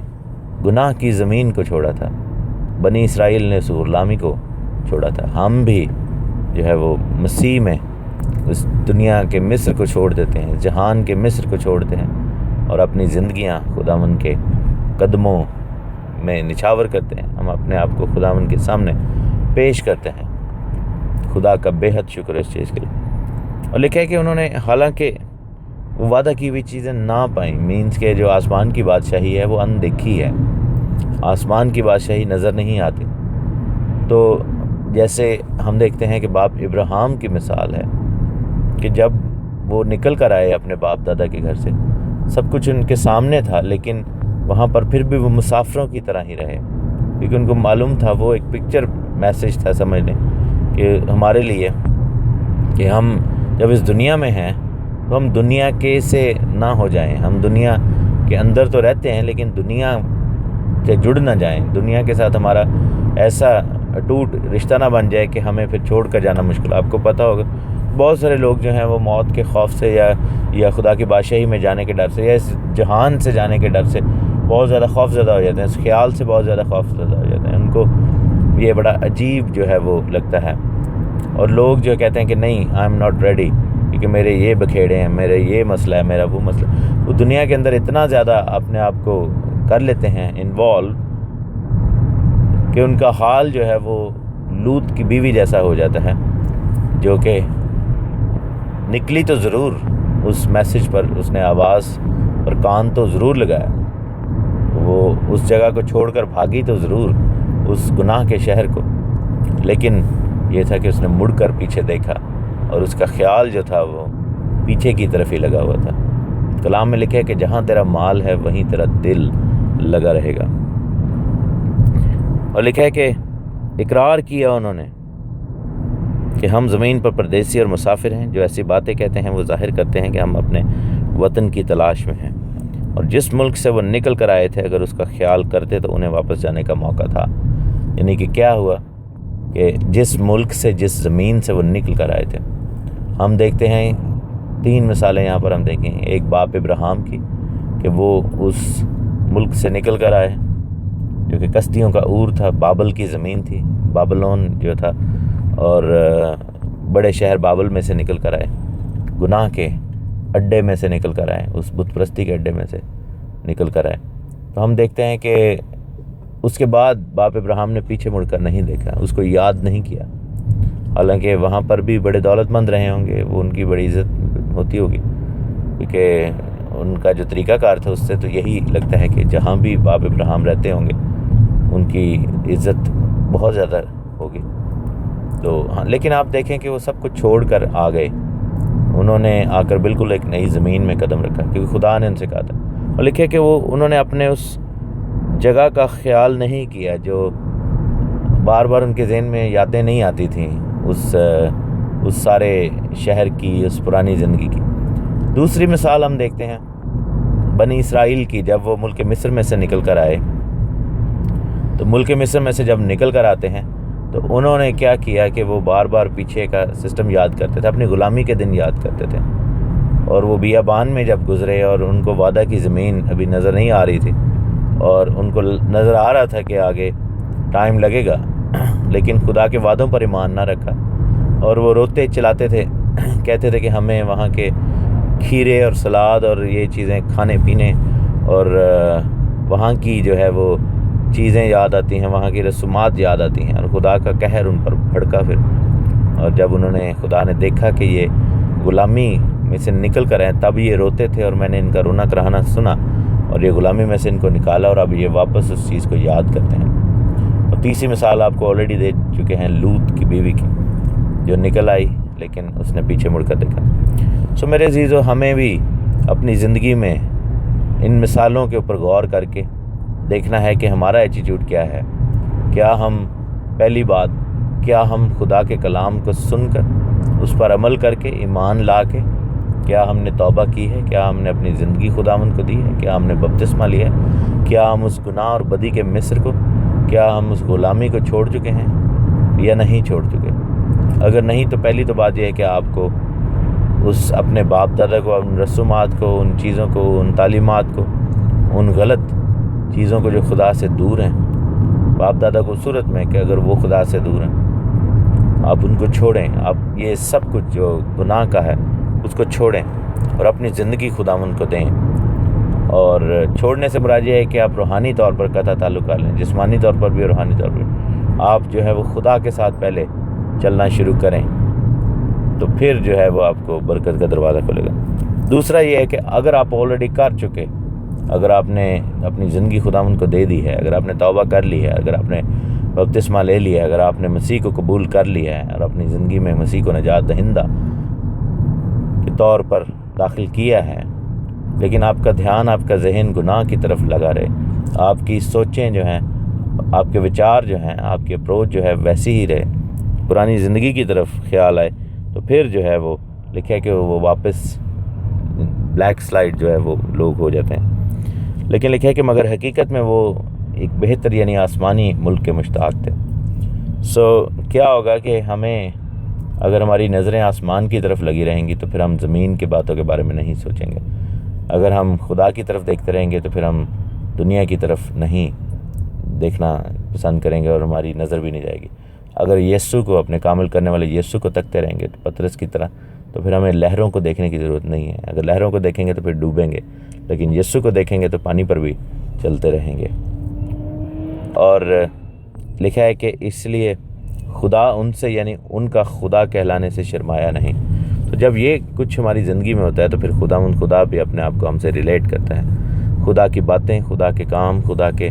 گناہ کی زمین کو چھوڑا تھا، بنی اسرائیل نے اس غلامی کو چھوڑا تھا۔ ہم بھی جو ہے وہ مسیح میں اس دنیا کے مصر کو چھوڑ دیتے ہیں، جہان کے مصر کو چھوڑتے ہیں، اور اپنی زندگیاں خداوند کے قدموں میں نچھاور کرتے ہیں۔ ہم اپنے آپ کو خداوند کے سامنے پیش کرتے ہیں۔ خدا کا بے حد شکر ہے اس چیز کے لیے۔ اور لکھا ہے کہ انہوں نے حالانکہ وہ وعدہ کی ہوئی چیزیں نہ پائیں، مینس کہ جو آسمان کی بادشاہی ہے وہ اندیکھی ہے، آسمان کی بادشاہی نظر نہیں آتی۔ تو جیسے ہم دیکھتے ہیں کہ باپ ابراہیم کی مثال ہے کہ جب وہ نکل کر آئے اپنے باپ دادا کے گھر سے، سب کچھ ان کے سامنے تھا، لیکن وہاں پر پھر بھی وہ مسافروں کی طرح ہی رہے، کیونکہ ان کو معلوم تھا، وہ ایک پکچر میسج تھا سمجھ لیں کہ ہمارے لیے کہ ہم جب اس دنیا میں ہیں تو ہم دنیا کے سے نہ ہو جائیں، ہم دنیا کے اندر تو رہتے ہیں لیکن دنیا سے جڑ نہ جائیں، دنیا کے ساتھ ہمارا ایسا اٹوٹ رشتہ نہ بن جائے کہ ہمیں پھر چھوڑ کر جانا مشکل۔ آپ کو پتہ ہوگا بہت سارے لوگ جو ہیں وہ موت کے خوف سے یا خدا کی بادشاہی میں جانے کے ڈر سے یا اس جہان سے جانے کے ڈر سے بہت زیادہ خوف زدہ ہو جاتے ہیں، اس خیال سے بہت زیادہ خوف زدہ ہو جاتے ہیں، ان کو یہ بڑا عجیب جو ہے وہ لگتا ہے۔ اور لوگ جو کہتے ہیں کہ نہیں، آئی ایم ناٹ ریڈی، کیونکہ میرے یہ بکھیڑے ہیں، میرے یہ مسئلہ ہے، میرا وہ مسئلہ، وہ دنیا کے اندر اتنا زیادہ اپنے آپ کو کر لیتے ہیں انوالو کہ ان کا حال جو ہے وہ لوط کی بیوی جیسا ہو جاتا ہے، جو کہ نکلی تو ضرور اس میسج پر، اس نے آواز پر کان تو ضرور لگایا، وہ اس جگہ کو چھوڑ کر بھاگی تو ضرور، اس گناہ کے شہر کو، لیکن یہ تھا کہ اس نے مڑ کر پیچھے دیکھا اور اس کا خیال جو تھا وہ پیچھے کی طرف ہی لگا ہوا تھا۔ کلام میں لکھا ہے کہ جہاں تیرا مال ہے وہیں تیرا دل لگا رہے گا۔ اور لکھا ہے کہ اقرار کیا انہوں نے کہ ہم زمین پر پردیسی اور مسافر ہیں، جو ایسی باتیں کہتے ہیں وہ ظاہر کرتے ہیں کہ ہم اپنے وطن کی تلاش میں ہیں، اور جس ملک سے وہ نکل کر آئے تھے اگر اس کا خیال کرتے تو انہیں واپس جانے کا موقع تھا۔ یعنی کہ کیا ہوا کہ جس ملک سے، جس زمین سے وہ نکل کر آئے تھے، ہم دیکھتے ہیں 3 مثالیں یہاں پر ہم دیکھیں۔ ایک باپ ابراہیم کی کہ وہ اس ملک سے نکل کر آئے جو کہ کشتیوں کا اور تھا، بابل کی زمین تھی، بابلون جو تھا، اور بڑے شہر بابل میں سے نکل کر آئے، گناہ کے اڈے میں سے نکل کر آئے، اس بت پرستی کے اڈے میں سے نکل کر آئے۔ تو ہم دیکھتے ہیں کہ اس کے بعد باپ ابراہیم نے پیچھے مڑ کر نہیں دیکھا، اس کو یاد نہیں کیا، حالانکہ وہاں پر بھی بڑے دولت مند رہے ہوں گے، وہ ان کی بڑی عزت ہوتی ہوگی، کیونکہ ان کا جو طریقہ کار تھا اس سے تو یہی لگتا ہے کہ جہاں بھی باپ ابراہیم رہتے ہوں گے ان کی عزت بہت زیادہ ہوگی۔ تو ہاں، لیکن آپ دیکھیں کہ وہ سب کچھ چھوڑ کر آ گئے، انہوں نے آ کر بالکل ایک نئی زمین میں قدم رکھا، کیونکہ خدا نے ان سے کہا تھا۔ اور لکھے کہ انہوں نے اپنے اس جگہ کا خیال نہیں کیا جو بار بار ان کے ذہن میں یادیں نہیں آتی تھیں، اس سارے شہر کی، اس پرانی زندگی کی۔ دوسری مثال ہم دیکھتے ہیں بنی اسرائیل کی، جب وہ ملک مصر میں سے نکل کر آئے، تو ملک مصر میں سے جب نکل کر آتے ہیں تو انہوں نے کیا کیا کہ وہ بار بار پیچھے کا سسٹم یاد کرتے تھے، اپنی غلامی کے دن یاد کرتے تھے، اور وہ بیابان میں جب گزرے اور ان کو وعدہ کی زمین ابھی نظر نہیں آ رہی تھی، اور ان کو نظر آ رہا تھا کہ آگے ٹائم لگے گا، لیکن خدا کے وعدوں پر ایمان نہ رکھا، اور وہ روتے چلاتے تھے، کہتے تھے کہ ہمیں وہاں کے کھیرے اور سلاد اور یہ چیزیں کھانے پینے اور وہاں کی جو ہے وہ چیزیں یاد آتی ہیں، وہاں کی رسومات یاد آتی ہیں، اور خدا کا قہر ان پر بھڑکا پھر۔ اور جب انہوں نے، خدا نے دیکھا کہ یہ غلامی میں سے نکل کر آئے، تب یہ روتے تھے، اور میں نے ان کا رونا کراہنا سنا اور یہ غلامی میں سے ان کو نکالا، اور اب یہ واپس اس چیز کو یاد کرتے ہیں۔ اور تیسری مثال آپ کو آلریڈی دے چکے ہیں، لوط کی بیوی کی، جو نکل آئی لیکن اس نے پیچھے مڑ کر دیکھا۔ سو میرے عزیزو، ہمیں بھی اپنی زندگی میں ان مثالوں کے اوپر غور کر کے دیکھنا ہے کہ ہمارا ایٹیٹیوڈ کیا ہے۔ کیا ہم، پہلی بات، کیا ہم خدا کے کلام کو سن کر اس پر عمل کر کے، ایمان لا کے، کیا ہم نے توبہ کی ہے؟ کیا ہم نے اپنی زندگی خداوند کو دی ہے؟ کیا ہم نے بپتسمہ لیا ہے؟ کیا ہم اس گناہ اور بدی کے مصر کو، کیا ہم اس غلامی کو چھوڑ چکے ہیں یا نہیں چھوڑ چکے؟ اگر نہیں تو پہلی تو بات یہ ہے کہ آپ کو اس اپنے باپ دادا کو، ان رسومات کو، ان چیزوں کو، ان تعلیمات کو، ان غلط چیزوں کو جو خدا سے دور ہیں، باپ دادا کو صورت میں کہ اگر وہ خدا سے دور ہیں، آپ ان کو چھوڑیں، آپ یہ سب کچھ جو گناہ کا ہے اس کو چھوڑیں اور اپنی زندگی خداوند کو دیں۔ اور چھوڑنے سے مراد یہ ہے کہ آپ روحانی طور پر قطع تعلق کر لیں، جسمانی طور پر بھی، روحانی طور پر آپ جو ہے وہ خدا کے ساتھ پہلے چلنا شروع کریں، تو پھر جو ہے وہ آپ کو برکت کا دروازہ کھلے گا۔ دوسرا یہ ہے کہ اگر آپ آلریڈی کر چکے، اگر آپ نے اپنی زندگی خداوند کو دے دی ہے، اگر آپ نے توبہ کر لی ہے، اگر آپ نے بپتسمہ لے لیا ہے، اگر آپ نے مسیح کو قبول کر لیا ہے اور اپنی زندگی میں مسیح کو نجات دہندہ کے طور پر داخل کیا ہے، لیکن آپ کا دھیان، آپ کا ذہن گناہ کی طرف لگا رہے، آپ کی سوچیں جو ہیں، آپ کے وچار جو ہیں، آپ کی اپروچ جو ہے ویسی ہی رہے، پرانی زندگی کی طرف خیال آئے، تو پھر جو ہے وہ لکھا ہے کہ وہ واپس بلیک سلائڈ جو ہے وہ لوگ ہو جاتے ہیں۔ لیکن لکھا ہے کہ مگر حقیقت میں وہ ایک بہتر یعنی آسمانی ملک کے مشتاق تھے۔ سو کیا ہوگا کہ ہمیں، اگر ہماری نظریں آسمان کی طرف لگی رہیں گی تو پھر ہم زمین کی باتوں کے بارے میں نہیں سوچیں گے۔ اگر ہم خدا کی طرف دیکھتے رہیں گے تو پھر ہم دنیا کی طرف نہیں دیکھنا پسند کریں گے اور ہماری نظر بھی نہیں جائے گی۔ اگر یسوع کو، اپنے کامل کرنے والے یسوع کو تکتے رہیں گے پطرس کی طرح، تو پھر ہمیں لہروں کو دیکھنے کی ضرورت نہیں ہے۔ اگر لہروں کو دیکھیں گے تو پھر ڈوبیں گے، لیکن یسوع کو دیکھیں گے تو پانی پر بھی چلتے رہیں گے۔ اور لکھا ہے کہ اس لیے خدا ان سے، یعنی ان کا خدا کہلانے سے شرمایا نہیں۔ تو جب یہ کچھ ہماری زندگی میں ہوتا ہے تو پھر خدا بھی اپنے آپ کو ہم سے ریلیٹ کرتا ہے۔ خدا کی باتیں، خدا کے کام، خدا کے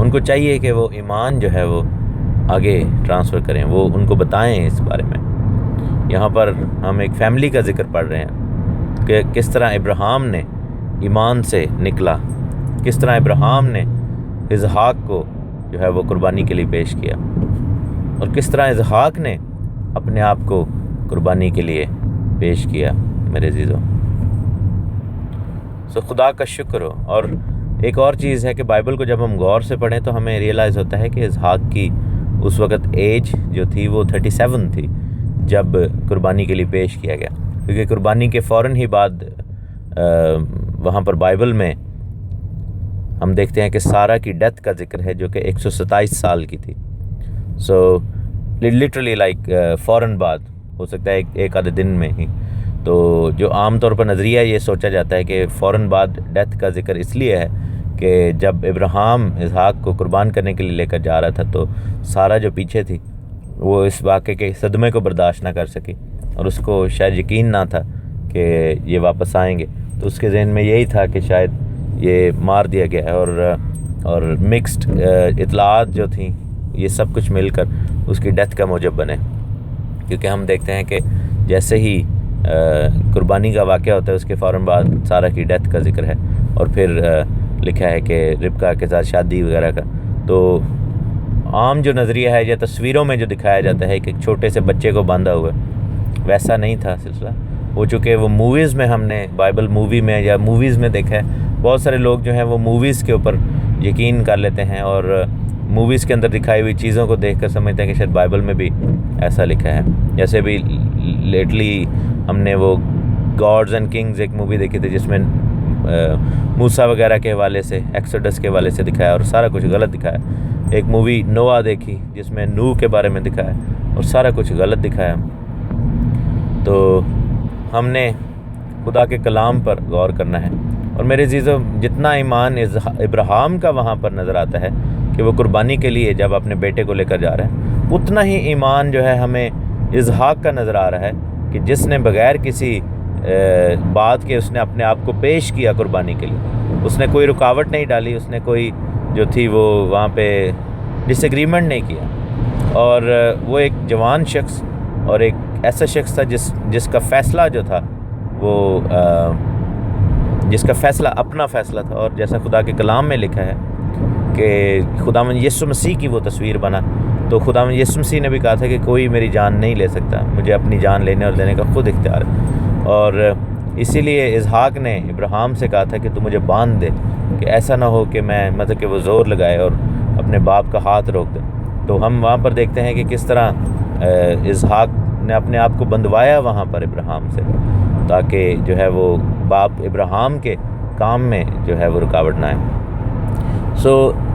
ان کو چاہیے کہ وہ ایمان جو ہے وہ آگے ٹرانسفر کریں، وہ ان کو بتائیں اس بارے میں۔ یہاں پر ہم ایک فیملی کا ذکر پڑھ رہے ہیں کہ کس طرح ابراہیم نے ایمان سے نکلا، کس طرح ابراہیم نے اسحاق کو جو ہے وہ قربانی کے لیے پیش کیا، اور کس طرح اسحاق نے اپنے آپ کو قربانی کے لیے پیش کیا۔ میرے عزیزو، خدا کا شکر ہو۔ اور ایک اور چیز ہے کہ بائبل کو جب ہم غور سے پڑھیں تو ہمیں ریئلائز ہوتا ہے کہ اسحاق کی اس وقت ایج جو تھی وہ 37 تھی جب قربانی کے لیے پیش کیا گیا، کیونکہ قربانی کے فوراً ہی بعد وہاں پر بائبل میں ہم دیکھتے ہیں کہ سارہ کی ڈیتھ کا ذکر ہے جو کہ 127 سال کی تھی۔ لٹرلی لائک فوراً بعد، ہو سکتا ہے ایک آدھے دن میں ہی۔ تو جو عام طور پر نظریہ یہ سوچا جاتا ہے کہ فوراً بعد ڈیتھ کا ذکر اس لیے ہے کہ جب ابراہیم اسحاق کو قربان کرنے کے لیے لے کر جا رہا تھا تو سارہ جو پیچھے تھی وہ اس واقعے کے صدمے کو برداشت نہ کر سکی، اور اس کو شاید یقین نہ تھا کہ یہ واپس آئیں گے، تو اس کے ذہن میں یہی تھا کہ شاید یہ مار دیا گیا ہے، اور مکسڈ اطلاعات جو تھیں یہ سب کچھ مل کر اس کی ڈیتھ کا موجب بنے، کیونکہ ہم دیکھتے ہیں کہ جیسے ہی قربانی کا واقعہ ہوتا ہے اس کے فوراً بعد سارہ کی ڈیتھ کا ذکر ہے، اور پھر لکھا ہے کہ ربکا کے ساتھ شادی وغیرہ کا۔ تو عام جو نظریہ ہے یا تصویروں میں جو دکھایا جاتا ہے کہ ایک چھوٹے سے بچے کو باندھا ہوا ہے، ویسا نہیں تھا سلسلہ۔ وہ چونکہ وہ موویز میں ہم نے بائبل مووی میں یا موویز میں دیکھا ہے، بہت سارے لوگ جو ہیں وہ موویز کے اوپر یقین کر لیتے ہیں اور موویز کے اندر دکھائی ہوئی چیزوں کو دیکھ کر سمجھتے ہیں کہ شاید بائبل میں بھی ایسا لکھا ہے۔ جیسے بھی لیٹلی ہم نے وہ گاڈز اینڈ کنگز ایک مووی دیکھی تھی جس میں موسیٰ وغیرہ کے حوالے سے، ایکسوڈس کے حوالے سے دکھایا اور سارا کچھ غلط دکھایا۔ ایک مووی نوح دیکھی جس میں نوح کے بارے میں دکھایا اور سارا کچھ غلط دکھایا۔ تو ہم نے خدا کے کلام پر غور کرنا ہے، اور میرے عزیزو جتنا ایمان ابراہیم کا وہاں پر نظر آتا ہے کہ وہ قربانی کے لیے جب اپنے بیٹے کو لے کر جا رہا ہے، اتنا ہی ایمان جو ہے ہمیں اسحاق کا نظر آ رہا ہے کہ جس نے بغیر کسی بات کے اس نے اپنے آپ کو پیش کیا قربانی کے لیے۔ اس نے کوئی رکاوٹ نہیں ڈالی، اس نے کوئی جو تھی وہ وہاں پہ ڈس ایگریمنٹ نہیں کیا، اور وہ ایک جوان شخص اور ایک ایسا شخص تھا جس کا فیصلہ جو تھا وہ جس کا فیصلہ اپنا فیصلہ تھا، اور جیسا خدا کے کلام میں لکھا ہے کہ خداوند یسوع مسیح کی وہ تصویر بنا، تو خداوند یسوع مسیح نے بھی کہا تھا کہ کوئی میری جان نہیں لے سکتا، مجھے اپنی جان لینے اور دینے کا خود اختیار ہے۔ اور اسی لیے اسحاق نے ابراہیم سے کہا تھا کہ تو مجھے باندھ دے، کہ ایسا نہ ہو کہ میں کہ وہ زور لگائے اور اپنے باپ کا ہاتھ روک دے۔ تو ہم وہاں پر دیکھتے ہیں کہ کس طرح اسحاق نے اپنے آپ کو بندھوایا وہاں پر ابراہیم سے، تاکہ جو ہے وہ باپ ابراہیم کے کام میں جو ہے وہ رکاوٹ نہ آئے۔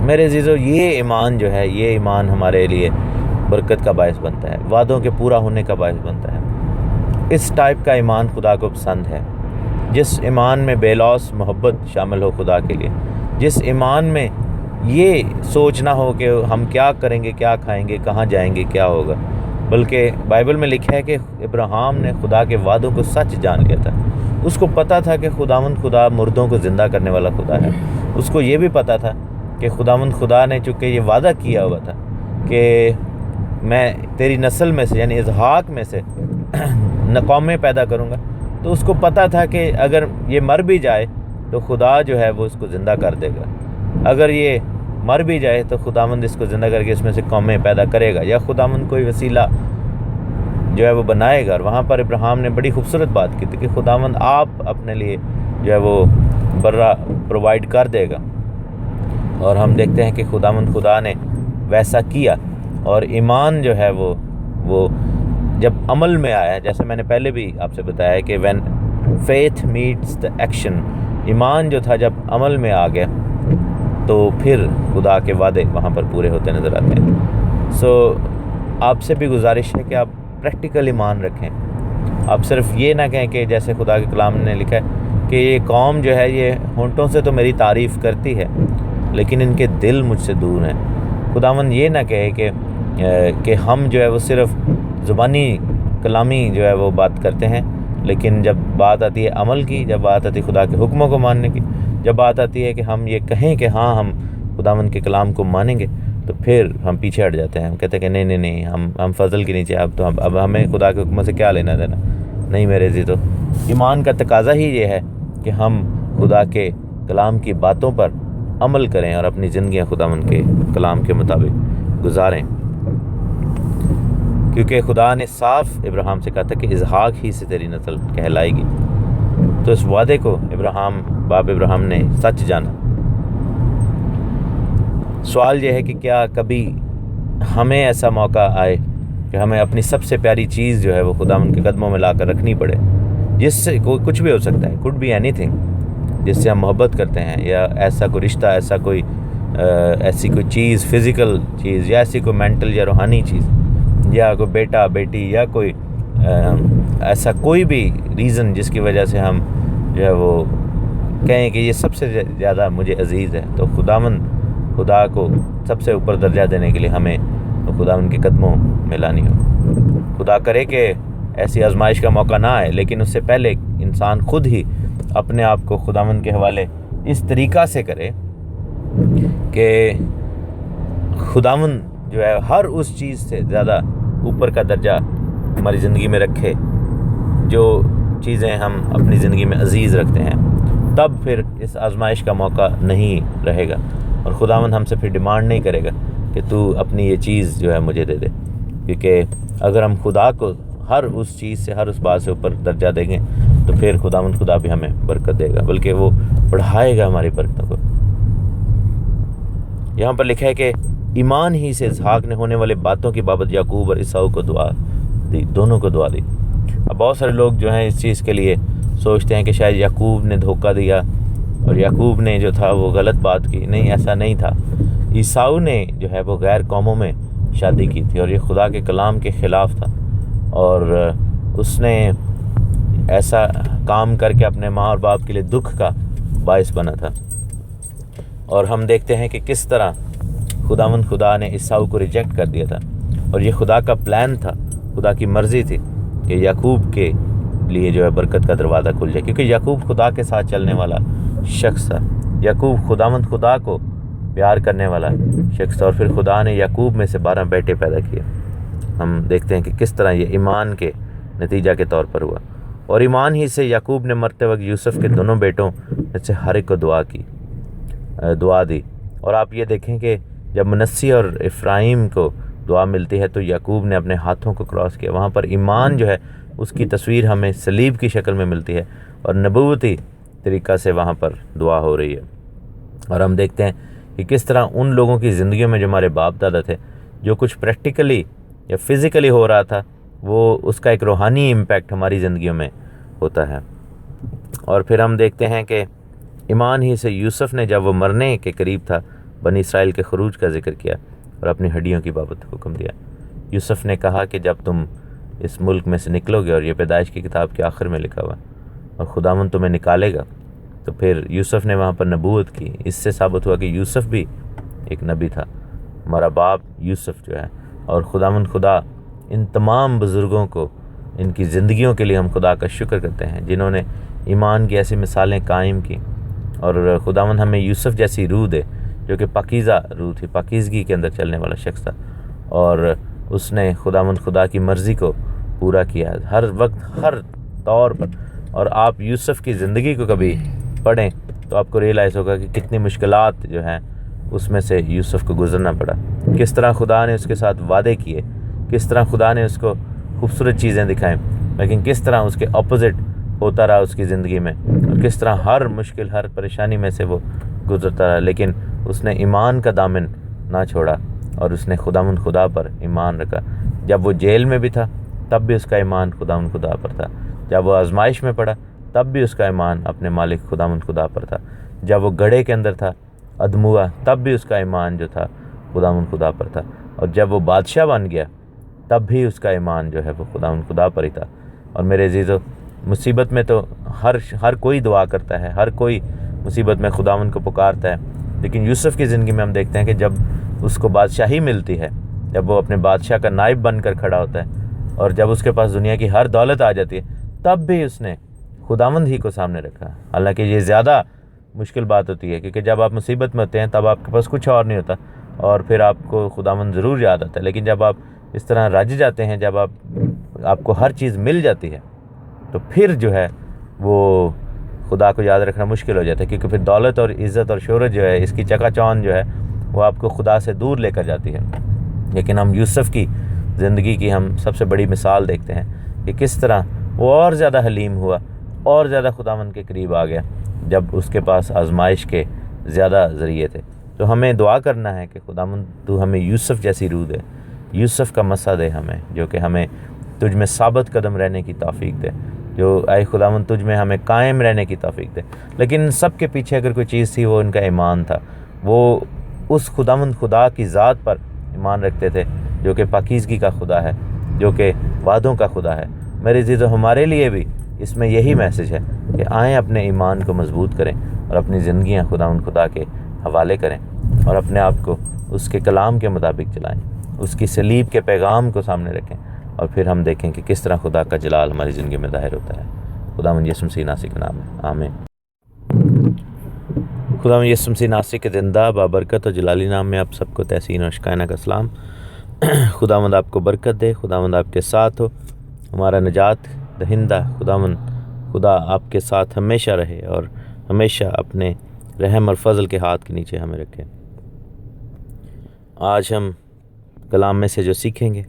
میرے عزیزو، یہ ایمان جو ہے، یہ ایمان ہمارے لیے برکت کا باعث بنتا ہے، وعدوں کے پورا ہونے کا باعث بنتا ہے۔ اس ٹائپ کا ایمان خدا کو پسند ہے، جس ایمان میں بے لوث محبت شامل ہو خدا کے لیے، جس ایمان میں یہ سوچ نہ ہو کہ ہم کیا کریں گے، کیا کھائیں گے، کہاں جائیں گے، کیا ہوگا، بلکہ بائبل میں لکھا ہے کہ ابراہیم نے خدا کے وعدوں کو سچ جان لیا تھا۔ اس کو پتہ تھا کہ خداوند خدا مردوں کو زندہ کرنے والا خدا ہے۔ اس کو یہ بھی پتہ تھا کہ خداوند خدا نے چونکہ یہ وعدہ کیا ہوا تھا کہ میں تیری نسل میں سے یعنی اسحاق میں سے قومیں پیدا کروں گا، تو اس کو پتہ تھا کہ اگر یہ مر بھی جائے تو خدا جو ہے وہ اس کو زندہ کر دے گا، اگر یہ مر بھی جائے تو خداوند اس کو زندہ کر کے اس میں سے قومیں پیدا کرے گا، یا خداوند کوئی وسیلہ جو ہے وہ بنائے گا۔ اور وہاں پر ابراہیم نے بڑی خوبصورت بات کی تھی کہ خداوند آپ اپنے لیے جو ہے وہ برہ پرووائڈ کر دے گا، اور ہم دیکھتے ہیں کہ خداوند خدا نے ویسا کیا۔ اور ایمان جو ہے وہ جب عمل میں آیا، جیسے میں نے پہلے بھی آپ سے بتایا کہ when faith meets the action، ایمان جو تھا جب عمل میں آ گیا تو پھر خدا کے وعدے وہاں پر پورے ہوتے نظر آتے ہیں۔ آپ سے بھی گزارش ہے کہ آپ پریکٹیکل ایمان رکھیں، آپ صرف یہ نہ کہیں کہ جیسے خدا کے کلام نے لکھا ہے کہ یہ قوم جو ہے یہ ہونٹوں سے تو میری تعریف کرتی ہے لیکن ان کے دل مجھ سے دور ہیں۔ خداوند یہ نہ کہے کہ ہم جو ہے وہ صرف زبانی کلامی جو ہے وہ بات کرتے ہیں، لیکن جب بات آتی ہے عمل کی، جب بات آتی ہے خدا کے حکموں کو ماننے کی، جب بات آتی ہے کہ ہم یہ کہیں کہ ہاں ہم خداوند کے کلام کو مانیں گے تو پھر ہم پیچھے ہٹ جاتے ہیں. ہم کہتے ہیں کہ نہیں ہم فضل کے نیچے، اب ہمیں خدا کے حکم سے کیا لینا دینا. نہیں میرے عزیزو، ایمان کا تقاضا ہی یہ ہے کہ ہم خدا کے کلام کی باتوں پر عمل کریں اور اپنی زندگیاں خداوند کے کلام کے مطابق گزاریں. کیونکہ خدا نے صاف ابراہیم سے کہا تھا کہ اسحاق ہی سے تیری نسل کہلائے گی. تو اس وعدے کو باپ ابراہیم نے سچ جانا. سوال یہ ہے کہ کیا کبھی ہمیں ایسا موقع آئے کہ ہمیں اپنی سب سے پیاری چیز جو ہے وہ خداوند کے قدموں میں لا کر رکھنی پڑے، جس سے کچھ بھی ہو سکتا ہے، could be anything، جس سے ہم محبت کرتے ہیں، یا ایسا کوئی رشتہ، ایسی کوئی چیز، فزیکل چیز، یا ایسی کوئی مینٹل یا روحانی چیز، یا کوئی بیٹا بیٹی، یا کوئی ایسا کوئی بھی ریزن جس کی وجہ سے ہم جو ہے وہ کہیں کہ یہ سب سے زیادہ مجھے عزیز ہے. تو خدا کو سب سے اوپر درجہ دینے کے لیے ہمیں خداوند کے قدموں میں لانی ہو. خدا کرے کہ ایسی آزمائش کا موقع نہ آئے، لیکن اس سے پہلے انسان خود ہی اپنے آپ کو خداوند کے حوالے اس طریقہ سے کرے کہ خداوند جو ہے ہر اس چیز سے زیادہ اوپر کا درجہ ہماری زندگی میں رکھے جو چیزیں ہم اپنی زندگی میں عزیز رکھتے ہیں. تب پھر اس آزمائش کا موقع نہیں رہے گا، اور خداوند ہم سے پھر ڈیمانڈ نہیں کرے گا کہ تو اپنی یہ چیز جو ہے مجھے دے دے. کیونکہ اگر ہم خدا کو ہر اس چیز سے، ہر اس بات سے اوپر درجہ دیں گے تو پھر خدا بھی ہمیں برکت دے گا، بلکہ وہ بڑھائے گا ہماری برکتوں کو. یہاں پر لکھا ہے کہ ایمان ہی سے اسحاق نے ہونے والے باتوں کی بابت یعقوب اور عیساؤ کو دعا دی، دونوں کو دعا دی. اب بہت سارے لوگ جو ہیں اس چیز کے لیے سوچتے ہیں کہ شاید یعقوب نے دھوکہ دیا اور یعقوب نے جو تھا وہ غلط بات کی. نہیں، ایسا نہیں تھا. عیساؤ نے جو ہے وہ غیر قوموں میں شادی کی تھی، اور یہ خدا کے کلام کے خلاف تھا، اور اس نے ایسا کام کر کے اپنے ماں اور باپ کے لیے دکھ کا باعث بنا تھا. اور ہم دیکھتے ہیں کہ کس طرح خدا نے عیساؤ کو ریجیکٹ کر دیا تھا، اور یہ خدا کا پلان تھا، خدا کی مرضی تھی کہ یعقوب کے لیے جو ہے برکت کا دروازہ کھل جائے، کیونکہ یعقوب خدا کے ساتھ چلنے والا شخص تھا. یعقوب خدا کو پیار کرنے والا شخص تھا، اور پھر خدا نے یعقوب میں سے 12 بیٹے پیدا کیے. ہم دیکھتے ہیں کہ کس طرح یہ ایمان کے نتیجہ کے طور پر ہوا. اور ایمان ہی سے یعقوب نے مرتے وقت یوسف کے دونوں بیٹوں میں سے ہر ایک کو دعا دی. اور آپ یہ دیکھیں کہ جب منسی اور افراہیم کو دعا ملتی ہے تو یعقوب نے اپنے ہاتھوں کو کراس کیا. وہاں پر ایمان جو ہے اس کی تصویر ہمیں صلیب کی شکل میں ملتی ہے، اور نبوتی طریقہ سے وہاں پر دعا ہو رہی ہے. اور ہم دیکھتے ہیں کہ کس طرح ان لوگوں کی زندگیوں میں جو ہمارے باپ دادا تھے، جو کچھ پریکٹیکلی یا فزیکلی ہو رہا تھا، وہ اس کا ایک روحانی امپیکٹ ہماری زندگیوں میں ہوتا ہے. اور پھر ہم دیکھتے ہیں کہ ایمان ہی سے یوسف نے جب وہ مرنے کے قریب تھا بنی اسرائیل کے خروج کا ذکر کیا اور اپنی ہڈیوں کی بابت حکم دیا. یوسف نے کہا کہ جب تم اس ملک میں سے نکلو گے، اور یہ پیدائش کی کتاب کے آخر میں لکھا ہوا، اور خداوند تمہیں نکالے گا. تو پھر یوسف نے وہاں پر نبوت کی. اس سے ثابت ہوا کہ یوسف بھی ایک نبی تھا، ہمارا باپ یوسف جو ہے. اور خدا ان تمام بزرگوں کو، ان کی زندگیوں کے لیے ہم خدا کا شکر کرتے ہیں جنہوں نے ایمان کی ایسی مثالیں قائم کی. اور خداوند ہمیں یوسف جیسی روح دے جو کہ پاکیزہ روح تھی، پاکیزگی کے اندر چلنے والا شخص تھا، اور اس نے خدا کی مرضی کو پورا کیا ہر وقت، ہر طور پر. اور آپ یوسف کی زندگی کو کبھی پڑھیں تو آپ کو ریئلائز ہوگا کہ کتنی مشکلات جو ہیں اس میں سے یوسف کو گزرنا پڑا. کس طرح خدا نے اس کے ساتھ وعدے کیے، کس طرح خدا نے اس کو خوبصورت چیزیں دکھائیں، لیکن کس طرح اس کے اپوزٹ ہوتا رہا اس کی زندگی میں، اور کس طرح ہر مشکل، ہر پریشانی میں سے وہ گزرتا رہا. لیکن اس نے ایمان کا دامن نہ چھوڑا، اور اس نے خدا پر ایمان رکھا. جب وہ جیل میں بھی تھا تب بھی اس کا ایمان خدا پر تھا. جب وہ آزمائش میں پڑا تب بھی اس کا ایمان اپنے مالک خدا پر تھا. جب وہ گڑھے کے اندر تھا ادموا، تب بھی اس کا ایمان جو تھا خدا پر تھا. اور جب وہ بادشاہ بن گیا تب بھی اس کا ایمان جو ہے وہ خدا پر ہی تھا. اور میرے عزیزو، مصیبت میں تو ہر کوئی دعا کرتا ہے، ہر کوئی مصیبت میں خداوند کو پکارتا ہے. لیکن یوسف کی زندگی میں ہم دیکھتے ہیں کہ جب اس کو بادشاہی ملتی ہے، جب وہ اپنے بادشاہ کا نائب بن کر کھڑا ہوتا ہے، اور جب اس کے پاس دنیا کی ہر دولت آ جاتی ہے، تب بھی اس نے خداوند ہی کو سامنے رکھا. حالانکہ یہ زیادہ مشکل بات ہوتی ہے، کیونکہ جب آپ مصیبت میں ہوتے ہیں تب آپ کے پاس کچھ اور نہیں ہوتا اور پھر آپ کو خداوند ضرور یاد آتا ہے. لیکن جب آپ اس طرح رج جاتے ہیں، جب آپ کو ہر چیز مل جاتی ہے، تو پھر جو ہے وہ خدا کو یاد رکھنا مشکل ہو جاتا ہے، کیونکہ پھر دولت اور عزت اور شہرت جو ہے، اس کی چکا چوند جو ہے وہ آپ کو خدا سے دور لے کر جاتی ہے. لیکن ہم یوسف کی زندگی کی ہم سب سے بڑی مثال دیکھتے ہیں کہ کس طرح وہ اور زیادہ حلیم ہوا، اور زیادہ خداوند کے قریب آ گیا جب اس کے پاس آزمائش کے زیادہ ذریعے تھے. تو ہمیں دعا کرنا ہے کہ خداوند تو ہمیں یوسف جیسی روح دے، یوسف کا مسا دے ہمیں، جو کہ ہمیں تجھ میں ثابت قدم رہنے کی توفیق دے، جو اے خداوند تجھ میں ہمیں قائم رہنے کی توفیق دے. لیکن سب کے پیچھے اگر کوئی چیز تھی وہ ان کا ایمان تھا. وہ اس خداوند خدا کی ذات پر ایمان رکھتے تھے جو کہ پاکیزگی کا خدا ہے، جو کہ وعدوں کا خدا ہے. میرے عزیزو، ہمارے لیے بھی اس میں یہی میسج ہے کہ آئیں اپنے ایمان کو مضبوط کریں اور اپنی زندگیاں خداوند خدا کے حوالے کریں اور اپنے آپ کو اس کے کلام کے مطابق چلائیں، اس کی صلیب کے پیغام کو سامنے رکھیں، اور پھر ہم دیکھیں کہ کس طرح خدا کا جلال ہماری زندگی میں ظاہر ہوتا ہے. خداوند یسوع مسیح ناصری کے نام ہے، آمین. خداوند یسوع مسیح ناصری کے زندہ بابرکت اور جلالی نام میں آپ سب کو تحسین اور شکائنہ کا سلام. خداوند آپ کو برکت دے، خداوند آپ کے ساتھ ہو. ہمارا نجات دہندہ خداوند خدا آپ کے ساتھ ہمیشہ رہے اور ہمیشہ اپنے رحم اور فضل کے ہاتھ کے نیچے ہمیں رکھے. آج ہم کلام میں سے جو سیکھیں گے،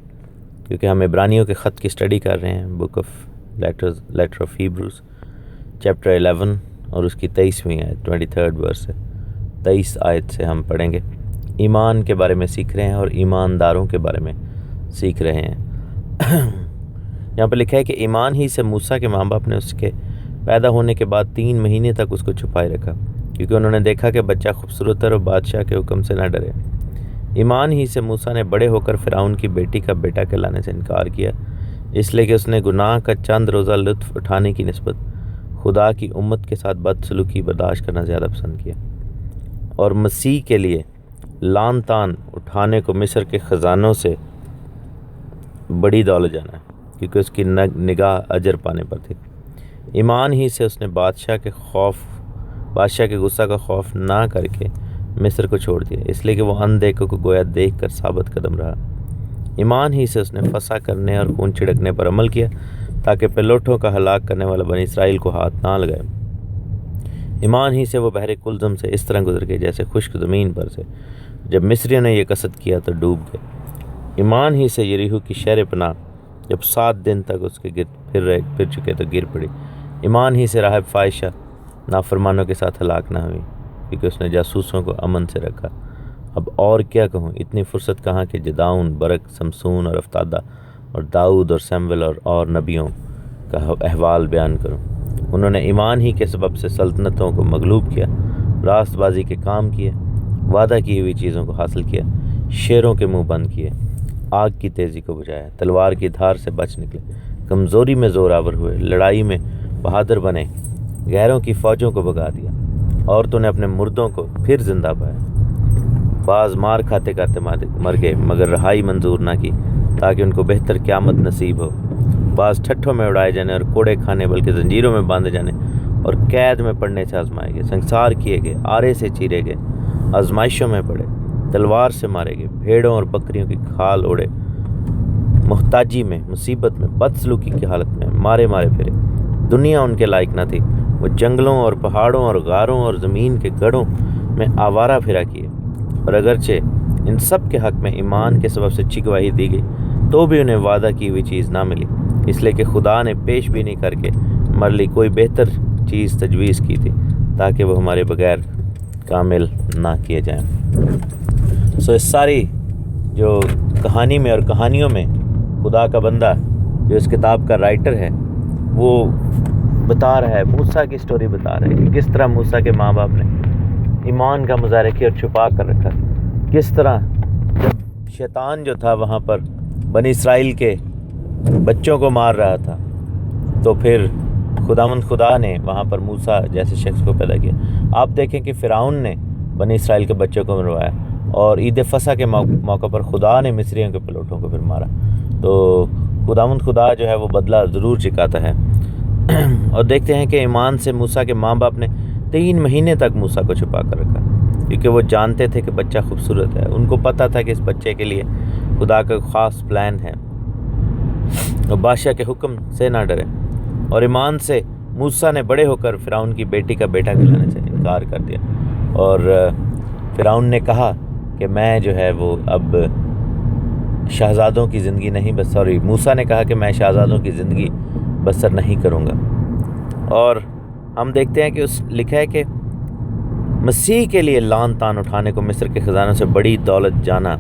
کیونکہ ہم عبرانیوں کے خط کی اسٹڈی کر رہے ہیں، book of letter of Hebrews chapter 11 اور اس کی 23ویں آیت 23rd ورس سے 23 آیت سے ہم پڑھیں گے. ایمان کے بارے میں سیکھ رہے ہیں اور ایمانداروں کے بارے میں سیکھ رہے ہیں. یہاں پہ لکھا ہے کہ ایمان ہی سے موسیٰ کے ماں باپ نے اس کے پیدا ہونے کے بعد 3 مہینے تک اس کو چھپائے رکھا، کیونکہ انہوں نے دیکھا کہ بچہ خوبصورت ہے اور بادشاہ کے حکم سے نہ ڈرے. ایمان ہی سے موسیٰ نے بڑے ہو کر فرعون کی بیٹی کا بیٹا کہلانے سے انکار کیا، اس لیے کہ اس نے گناہ کا چند روزہ لطف اٹھانے کی نسبت خدا کی امت کے ساتھ بدسلوکی برداشت کرنا زیادہ پسند کیا، اور مسیح کے لیے لان تان اٹھانے کو مصر کے خزانوں سے بڑی دولت جانا ہے، کیونکہ اس کی نگاہ اجر پانے پر تھی. ایمان ہی سے اس نے بادشاہ کے غصہ کا خوف نہ کر کے مصر کو چھوڑ دیا، اس لیے کہ وہ اندیکھوں کو گویا دیکھ کر ثابت قدم رہا. ایمان ہی سے اس نے فسا کرنے اور خون چھڑکنے پر عمل کیا تاکہ پلوٹوں کا ہلاک کرنے والا بنی اسرائیل کو ہاتھ نہ لگائے. ایمان ہی سے وہ بحر کلزم سے اس طرح گزر گئے جیسے خشک زمین پر سے، جب مصریوں نے یہ قصد کیا تو ڈوب گئے. ایمان ہی سے یریحو کی شہر پناہ جب 7 دن تک اس کے گرد پھر چکے تو گر پڑی. ایمان ہی سے راہب فائشہ نافرمانوں کے ساتھ ہلاک نہ ہوئی، کیونکہ اس نے جاسوسوں کو امن سے رکھا. اب اور کیا کہوں، اتنی فرصت کہاں کہ جداؤن، برق، سمسون اور افتادہ اور داؤد اور سیمول اور نبیوں کا احوال بیان کروں. انہوں نے ایمان ہی کے سبب سے سلطنتوں کو مغلوب کیا، راست بازی کے کام کیے، وعدہ کی ہوئی چیزوں کو حاصل کیا، شیروں کے منہ بند کیے، آگ کی تیزی کو بجھایا، تلوار کی دھار سے بچ نکلے، کمزوری میں زور آور ہوئے، لڑائی میں بہادر بنے، غیروں کی فوجوں کو بھگا دیا. عورتوں نے اپنے مردوں کو پھر زندہ پایا. بعض مار کھاتے کھاتے مر گئے مگر رہائی منظور نہ کی تاکہ ان کو بہتر قیامت نصیب ہو. بعض ٹھٹھوں میں اڑائے جانے اور کوڑے کھانے بلکہ زنجیروں میں باندھے جانے اور قید میں پڑنے سے آزمائے گئے، سنسار کیے گئے، آرے سے چیرے گئے، آزمائشوں میں پڑے، تلوار سے مارے گئے، بھیڑوں اور بکریوں کی کھال اڑے، محتاجی میں، مصیبت میں، بدسلوکی کی حالت میں مارے پھرے. دنیا ان کے لائق نہ تھی، وہ جنگلوں اور پہاڑوں اور غاروں اور زمین کے گڑھوں میں آوارہ پھرا کیے. اور اگرچہ ان سب کے حق میں ایمان کے سبب سے اچھی گواہی دی گئی تو بھی انہیں وعدہ کی ہوئی چیز نہ ملی، اس لیے کہ خدا نے پیش بینی کر کے ہمارے لیے کوئی بہتر چیز تجویز کی تھی تاکہ وہ ہمارے بغیر کامل نہ کیے جائیں. اس ساری جو کہانی میں اور کہانیوں میں خدا کا بندہ جو اس کتاب کا رائٹر ہے وہ بتا رہا ہے، موسیٰ کی سٹوری بتا رہا ہے کہ کس طرح موسیٰ کے ماں باپ نے ایمان کا مظاہرہ کیا اور چھپا کر رکھا. کس طرح جب شیطان جو تھا وہاں پر بنی اسرائیل کے بچوں کو مار رہا تھا تو پھر خدا نے وہاں پر موسیٰ جیسے شخص کو پیدا کیا. آپ دیکھیں کہ فرعون نے بنی اسرائیل کے بچوں کو مروایا اور عید فصح کے موقع پر خدا نے مصریوں کے پلوٹوں کو پھر مارا. تو خدا جو ہے وہ بدلہ ضرور چکاتا ہے. اور دیکھتے ہیں کہ ایمان سے موسیٰ کے ماں باپ نے 3 مہینے تک موسیٰ کو چھپا کر رکھا، کیونکہ وہ جانتے تھے کہ بچہ خوبصورت ہے. ان کو پتہ تھا کہ اس بچے کے لیے خدا کا خاص پلان ہے. اور بادشاہ کے حکم سے نہ ڈرے، اور ایمان سے موسیٰ نے بڑے ہو کر فرعون کی بیٹی کا بیٹا کھلانے سے انکار کر دیا. اور فرعون نے کہا کہ میں جو ہے وہ اب شہزادوں کی زندگی نہیں موسیٰ نے کہا کہ میں شہزادوں کی زندگی بسر نہیں کروں گا. اور ہم دیکھتے ہیں کہ لکھا ہے کہ مسیح کے لیے لان تان اٹھانے کو مصر کے خزانوں سے بڑی دولت جانا.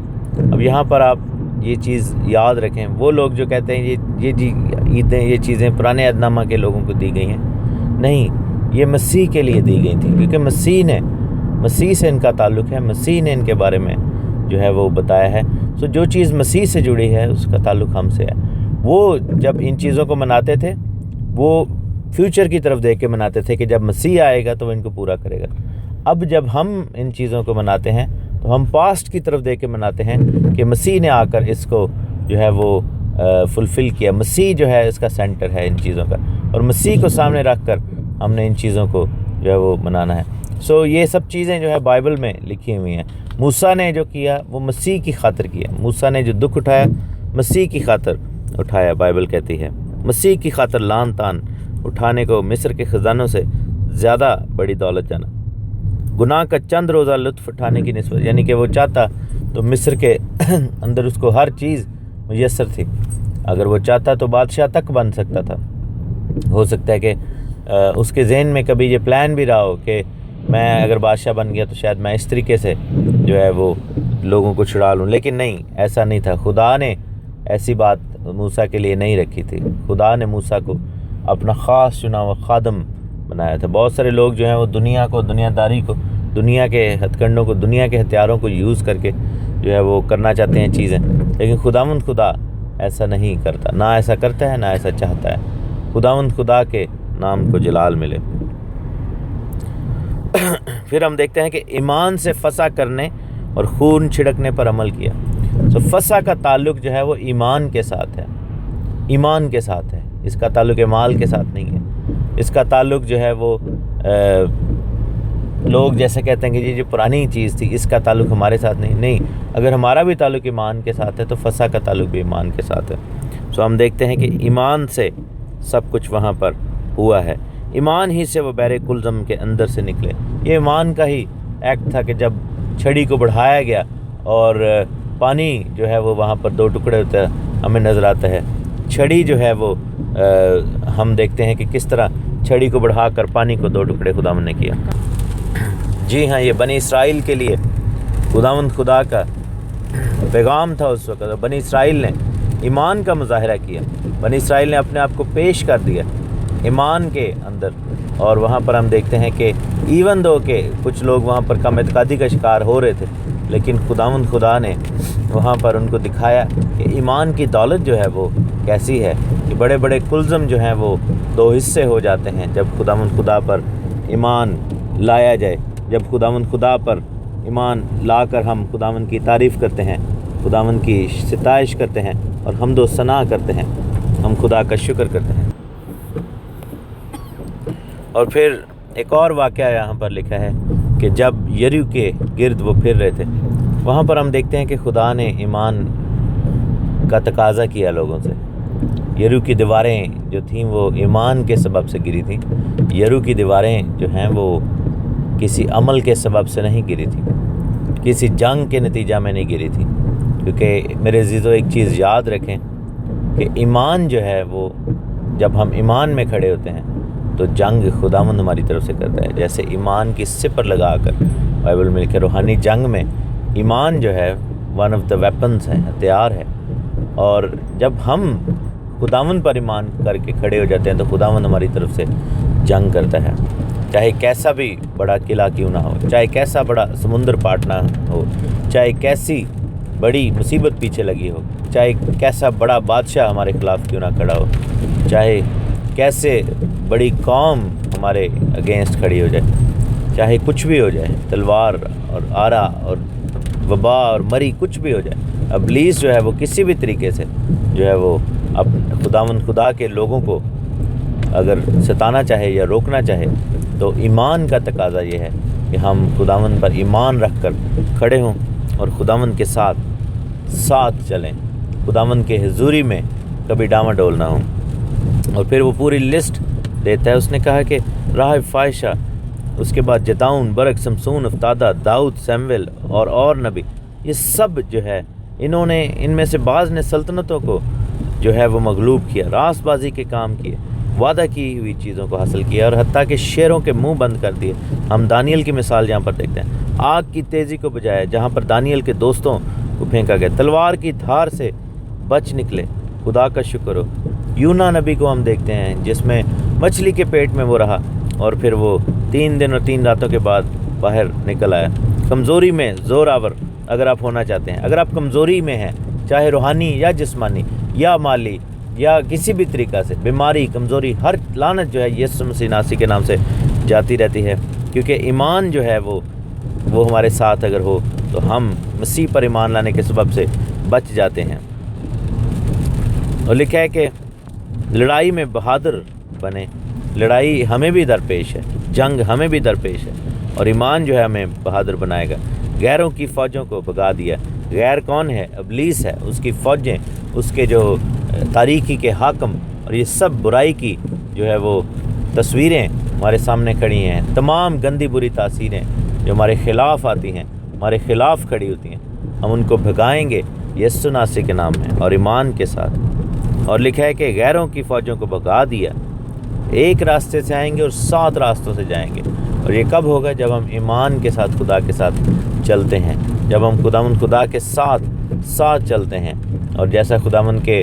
اب یہاں پر آپ یہ چیز یاد رکھیں، وہ لوگ جو کہتے ہیں یہ چیزیں پرانے عہد نامہ کے لوگوں کو دی گئی ہیں، نہیں، یہ مسیح کے لیے دی گئی تھی، کیونکہ مسیح سے ان کا تعلق ہے، مسیح نے ان کے بارے میں جو ہے وہ بتایا ہے. جو چیز مسیح سے جڑی ہے اس کا تعلق ہم سے ہے. وہ جب ان چیزوں کو مناتے تھے وہ فیوچر کی طرف دیکھ کے مناتے تھے کہ جب مسیح آئے گا تو وہ ان کو پورا کرے گا. اب جب ہم ان چیزوں کو مناتے ہیں تو ہم پاسٹ کی طرف دیکھ کے مناتے ہیں کہ مسیح نے آ کر اس کو جو ہے وہ فلفل کیا. مسیح جو ہے اس کا سینٹر ہے ان چیزوں کا، اور مسیح کو سامنے رکھ کر ہم نے ان چیزوں کو جو ہے وہ منانا ہے. یہ سب چیزیں جو ہے بائبل میں لکھی ہوئی ہیں. موسیٰ نے جو کیا وہ مسیح کی خاطر کیا. موسیٰ نے جو دکھ اٹھایا مسیح کی خاطر اٹھایا. بائبل کہتی ہے مسیح کی خاطر لان تان اٹھانے کو مصر کے خزانوں سے زیادہ بڑی دولت جانا. گناہ کا چند روزہ لطف اٹھانے کی نسبت، یعنی کہ وہ چاہتا تو مصر کے اندر اس کو ہر چیز میسر تھی. اگر وہ چاہتا تو بادشاہ تک بن سکتا تھا. ہو سکتا ہے کہ اس کے ذہن میں کبھی یہ پلان بھی رہا ہو کہ میں اگر بادشاہ بن گیا تو شاید میں اس طریقے سے جو ہے وہ لوگوں کو چھڑا لوں، لیکن نہیں، ایسا نہیں تھا. خدا نے ایسی بات موسیٰ کے لیے نہیں رکھی تھی. خدا نے موسیٰ کو اپنا خاص چنا ہوا خادم بنایا تھا. بہت سارے لوگ جو ہیں وہ دنیا کو، دنیا داری کو، دنیا کے ہتھ کنڈوں کو، دنیا کے ہتھیاروں کو یوز کر کے جو ہے وہ کرنا چاہتے ہیں چیزیں، لیکن خدا ایسا نہیں کرتا، نہ ایسا کرتا ہے نہ ایسا چاہتا ہے. خدا کے نام کو جلال ملے. پھر ہم دیکھتے ہیں کہ ایمان سے فسح کرنے اور خون چھڑکنے پر عمل کیا. فسح کا تعلق جو ہے وہ ایمان کے ساتھ ہے، ایمان کے ساتھ ہے. اس کا تعلق مال کے ساتھ نہیں ہے. اس کا تعلق جو ہے وہ لوگ جیسے کہتے ہیں کہ یہ جو پرانی چیز تھی اس کا تعلق ہمارے ساتھ نہیں. اگر ہمارا بھی تعلق ایمان کے ساتھ ہے تو فسح کا تعلق بھی ایمان کے ساتھ ہے. ہم دیکھتے ہیں کہ ایمان سے سب کچھ وہاں پر ہوا ہے. ایمان ہی سے وہ بحر کلزم کے اندر سے نکلے. یہ ایمان کا ہی ایکٹ تھا کہ جب چھڑی کو بڑھایا گیا اور پانی جو ہے وہ وہاں پر 2 ٹکڑے ہوتا ہے، ہمیں نظر آتا ہے. چھڑی جو ہے وہ ہم دیکھتے ہیں کہ کس طرح چھڑی کو بڑھا کر پانی کو 2 ٹکڑے خداوند نے کیا. جی ہاں، یہ بنی اسرائیل کے لیے خداوند خدا کا پیغام تھا اس وقت. بنی اسرائیل نے ایمان کا مظاہرہ کیا. بنی اسرائیل نے اپنے آپ کو پیش کر دیا ایمان کے اندر. اور وہاں پر ہم دیکھتے ہیں کہ ایون دو کہ کچھ لوگ وہاں پر کم اعتقادی کا شکار ہو رہے تھے، لیکن خدا نے وہاں پر ان کو دکھایا کہ ایمان کی دولت جو ہے وہ کیسی ہے. کہ بڑے بڑے کلزم جو ہیں وہ 2 حصے ہو جاتے ہیں جب خدا پر ایمان لایا جائے. جب خدا پر ایمان لا کر ہم خداوند کی تعریف کرتے ہیں، خداوند کی ستائش کرتے ہیں اور حمد و ثنا کرتے ہیں، ہم خدا کا شکر کرتے ہیں. اور پھر ایک اور واقعہ یہاں پر لکھا ہے کہ جب یریکو کے گرد وہ پھر رہے تھے، وہاں پر ہم دیکھتے ہیں کہ خدا نے ایمان کا تقاضا کیا لوگوں سے. یریکو کی دیواریں جو تھیں وہ ایمان کے سبب سے گری تھیں. یریکو کی دیواریں جو ہیں وہ کسی عمل کے سبب سے نہیں گری تھی، کسی جنگ کے نتیجہ میں نہیں گری تھی. کیونکہ میرے عزیزو ایک چیز یاد رکھیں کہ ایمان جو ہے وہ جب ہم ایمان میں کھڑے ہوتے ہیں تو جنگ خداوند ہماری طرف سے کرتا ہے. جیسے ایمان کی سپر لگا کر بائبل میں لکھے روحانی جنگ میں ایمان جو ہے ون آف دا ویپنز ہے، ہتھیار ہے. اور جب ہم خداوند پر ایمان کر کے کھڑے ہو جاتے ہیں تو خداوند ہماری طرف سے جنگ کرتا ہے. چاہے کیسا بھی بڑا قلعہ کیوں نہ ہو، چاہے کیسا بڑا سمندر پاٹنا ہو، چاہے کیسی بڑی مصیبت پیچھے لگی ہو، چاہے کیسا بڑا بادشاہ ہمارے خلاف کیوں نہ کھڑا ہو، چاہے کیسے بڑی قوم ہمارے اگینسٹ کھڑی ہو جائے، چاہے کچھ بھی ہو جائے، تلوار اور آرا اور وبا اور مری کچھ بھی ہو جائے، ابلیس جو ہے وہ کسی بھی طریقے سے جو ہے وہ خدا کے لوگوں کو اگر ستانا چاہے یا روکنا چاہے تو ایمان کا تقاضا یہ ہے کہ ہم خداوند پر ایمان رکھ کر کھڑے ہوں اور خداوند کے ساتھ چلیں، خداوند کے حضوری میں کبھی ڈاواڈول نہ ہوں۔ اور پھر وہ پوری لسٹ دیتا ہے۔ اس نے کہا کہ راہ فائشہ، اس کے بعد جدعون، برق، سمسون، افتادہ، داؤد، سیمویل اور نبی، یہ سب جو ہے انہوں نے، ان میں سے بعض نے سلطنتوں کو جو ہے وہ مغلوب کیا، راست بازی کے کام کیے، وعدہ کی ہوئی چیزوں کو حاصل کیا، اور حتیٰ کہ شیروں کے منہ بند کر دیے۔ ہم دانیل کی مثال یہاں پر دیکھتے ہیں۔ آگ کی تیزی کو بجایا جہاں پر دانیل کے دوستوں کو پھینکا گیا، تلوار کی دھار سے بچ نکلے، خدا کا شکر ہو۔ یونا نبی کو ہم دیکھتے ہیں جس میں مچھلی کے پیٹ میں وہ رہا اور پھر وہ 3 دن اور 3 راتوں کے بعد باہر نکل آیا۔ کمزوری میں زور آور اگر آپ ہونا چاہتے ہیں، اگر آپ کمزوری میں ہیں، چاہے روحانی یا جسمانی یا مالی یا کسی بھی طریقہ سے، بیماری، کمزوری، ہر لعنت جو ہے یسوع مسیح ناصری کے نام سے جاتی رہتی ہے، کیونکہ ایمان جو ہے وہ ہمارے ساتھ اگر ہو تو ہم مسیح پر ایمان لانے کے سبب سے بچ جاتے ہیں۔ اور لکھا ہے کہ لڑائی میں بہادر بنے، لڑائی ہمیں بھی درپیش ہے، جنگ ہمیں بھی درپیش ہے، اور ایمان جو ہے ہمیں بہادر بنائے گا۔ غیروں کی فوجوں کو بھگا دیا۔ غیر کون ہے؟ ابلیس ہے، اس کی فوجیں، اس کے جو تاریکی کے حاکم، اور یہ سب برائی کی جو ہے وہ تصویریں ہمارے سامنے کھڑی ہیں، تمام گندی بری تاثیریں جو ہمارے خلاف آتی ہیں، ہمارے خلاف کھڑی ہوتی ہیں، ہم ان کو بھگائیں گے یسوع ناصری کے نام میں اور ایمان کے ساتھ۔ اور لکھا ہے کہ غیروں کی فوجوں کو بھگا دیا، ایک راستے سے آئیں گے اور 7 راستوں سے جائیں گے۔ اور یہ کب ہوگا؟ جب ہم ایمان کے ساتھ خدا کے ساتھ چلتے ہیں، جب ہم خدا کے ساتھ چلتے ہیں۔ اور جیسا خداوند کے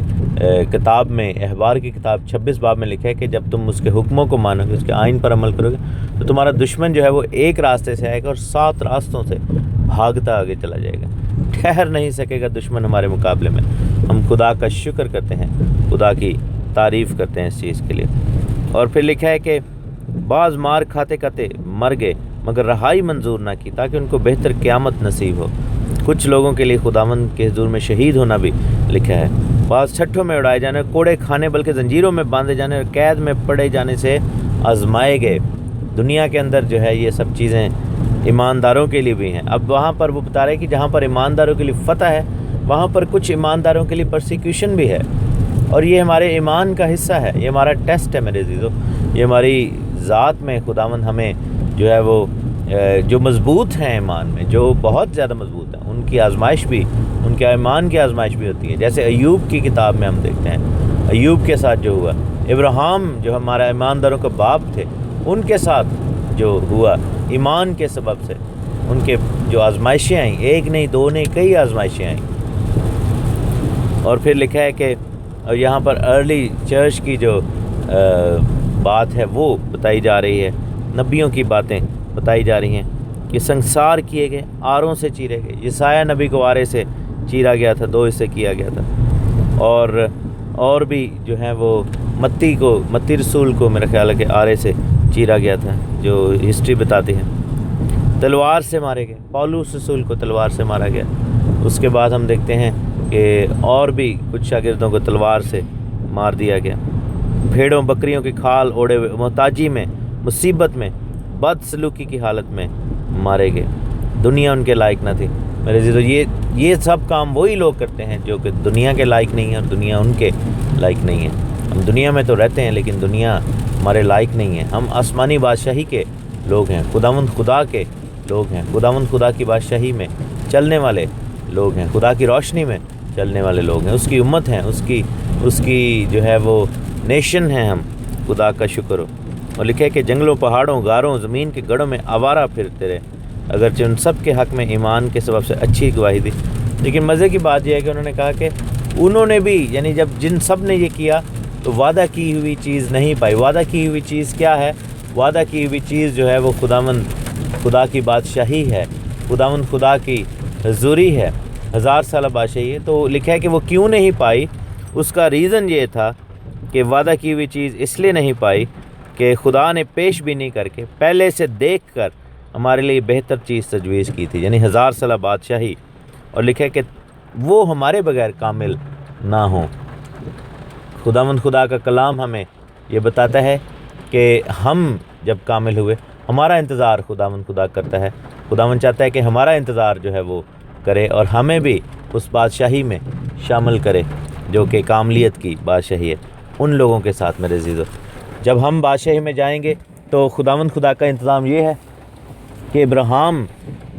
کتاب میں، احبار کی کتاب 26 باب میں لکھا ہے کہ جب تم اس کے حکموں کو مانو گے، اس کے آئین پر عمل کرو گے، تو تمہارا دشمن جو ہے وہ ایک راستے سے آئے گا اور 7 راستوں سے بھاگتا آگے چلا جائے گا، ٹھہر نہیں سکے گا دشمن ہمارے مقابلے میں۔ ہم خدا کا شکر کرتے ہیں، خدا کی تعریف کرتے ہیں اس چیز کے لیے۔ اور پھر لکھا ہے کہ بعض مار کھاتے کھاتے مر گئے مگر رہائی منظور نہ کی، تاکہ ان کو بہتر قیامت نصیب ہو۔ کچھ لوگوں کے لیے خداوند کے حضور میں شہید ہونا بھی لکھا ہے۔ بعض چھٹوں میں اڑائے جانے، کوڑے کھانے، بلکہ زنجیروں میں باندھے جانے اور قید میں پڑے جانے سے آزمائے گئے۔ دنیا کے اندر جو ہے یہ سب چیزیں ایمانداروں کے لیے بھی ہیں۔ اب وہاں پر وہ بتا رہے کہ جہاں پر ایمانداروں کے لیے فتح ہے، وہاں پر کچھ ایمانداروں کے لیے پرسیکیوشن بھی ہے، اور یہ ہمارے ایمان کا حصہ ہے، یہ ہمارا ٹیسٹ ہے میرے عزیزو۔ یہ ہماری ذات میں خداوند ہمیں جو ہے وہ جو مضبوط ہیں ایمان میں، جو بہت زیادہ مضبوط ہیں، ان کی آزمائش بھی، ان کے ایمان کی آزمائش بھی ہوتی ہے۔ جیسے ایوب کی کتاب میں ہم دیکھتے ہیں ایوب کے ساتھ جو ہوا، ابراہیم جو ہمارا ایمانداروں کا باپ تھے، ان کے ساتھ جو ہوا ایمان کے سبب سے، ان کے جو آزمائشیں آئیں، ایک نہیں، 2 نہیں، کئی آزمائشیں آئیں۔ اور پھر لکھا ہے کہ اور یہاں پر ارلی چرچ کی جو بات ہے وہ بتائی جا رہی ہے، نبیوں کی باتیں بتائی جا رہی ہیں کہ سنسار کیے گئے، آروں سے چیرے گئے۔ یسایہ نبی کو آرے سے چیرا گیا تھا، 2 حصے کیا گیا تھا۔ اور بھی جو ہیں وہ متی رسول کو میرا خیال ہے کہ آرے سے چیرا گیا تھا، جو ہسٹری بتاتی ہے۔ تلوار سے مارے گئے، پولس رسول کو تلوار سے مارا گیا۔ اس کے بعد ہم دیکھتے ہیں کہ اور بھی کچھ شاگردوں کو تلوار سے مار دیا گیا۔ بھیڑوں بکریوں کی کھال اوڑے ہوئے، محتاجی میں، مصیبت میں، بد سلوکی کی حالت میں مارے گئے۔ دنیا ان کے لائق نہ تھی۔ میرے عزیزو، یہ سب کام وہی لوگ کرتے ہیں جو کہ دنیا کے لائق نہیں ہیں، اور دنیا ان کے لائق نہیں ہے۔ ہم دنیا میں تو رہتے ہیں لیکن دنیا ہمارے لائق نہیں ہے۔ ہم آسمانی بادشاہی کے لوگ ہیں، خداوند خدا کے لوگ ہیں، خداوند خدا کی بادشاہی میں چلنے والے لوگ ہیں، خدا کی روشنی میں چلنے والے لوگ ہیں، اس کی امت ہیں، اس کی جو ہے وہ نیشن ہے ہم۔ خدا کا شکر ہو۔ اور لکھے کہ جنگلوں، پہاڑوں، غاروں، زمین کے گڑھوں میں آوارہ پھرتے رہے، اگرچہ ان سب کے حق میں ایمان کے سبب سے اچھی گواہی دی۔ لیکن مزے کی بات یہ ہے کہ انہوں نے کہا کہ انہوں نے بھی، یعنی جن سب نے یہ کیا تو وعدہ کی ہوئی چیز نہیں پائی۔ وعدہ کی ہوئی چیز کیا ہے؟ وعدہ کی ہوئی چیز جو ہے وہ خدا کی بادشاہی ہے، خداوند خدا کی حضوری ہے، 1000 سالہ بادشاہی ہے۔ تو لکھا ہے کہ وہ کیوں نہیں پائی؟ اس کا ریزن یہ تھا کہ وعدہ کی ہوئی چیز اس لیے نہیں پائی کہ خدا نے پیش بینی کر کے، پہلے سے دیکھ کر ہمارے لیے بہتر چیز تجویز کی تھی، یعنی 1000 سالہ بادشاہی۔ اور لکھا ہے کہ وہ ہمارے بغیر کامل نہ ہوں۔ خداوند خدا کا کلام ہمیں یہ بتاتا ہے کہ ہم جب کامل ہوئے، ہمارا انتظار خداوند خدا کرتا ہے۔ خداوند چاہتا ہے کہ ہمارا انتظار جو ہے وہ کرے اور ہمیں بھی اس بادشاہی میں شامل کرے جو کہ کاملیت کی بادشاہی ہے۔ ان لوگوں کے ساتھ میرے عزیزو، جب ہم بادشاہی میں جائیں گے تو خداوند خدا کا انتظام یہ ہے کہ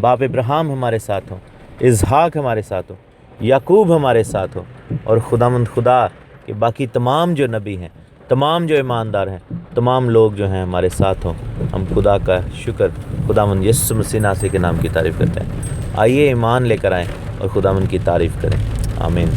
باپ ابراہیم ہمارے ساتھ ہوں، اسحاق ہمارے ساتھ ہوں، یعقوب ہمارے ساتھ ہوں، اور خداوند خدا کہ باقی تمام جو نبی ہیں، تمام جو ایماندار ہیں، تمام لوگ جو ہیں ہمارے ساتھ ہوں۔ ہم خدا کا شکر خداوند یسوع مسیح ناصری کے نام کی تعریف کرتے ہیں۔ آئیے ایمان لے کر آئیں اور خداوند کی تعریف کریں۔ آمین۔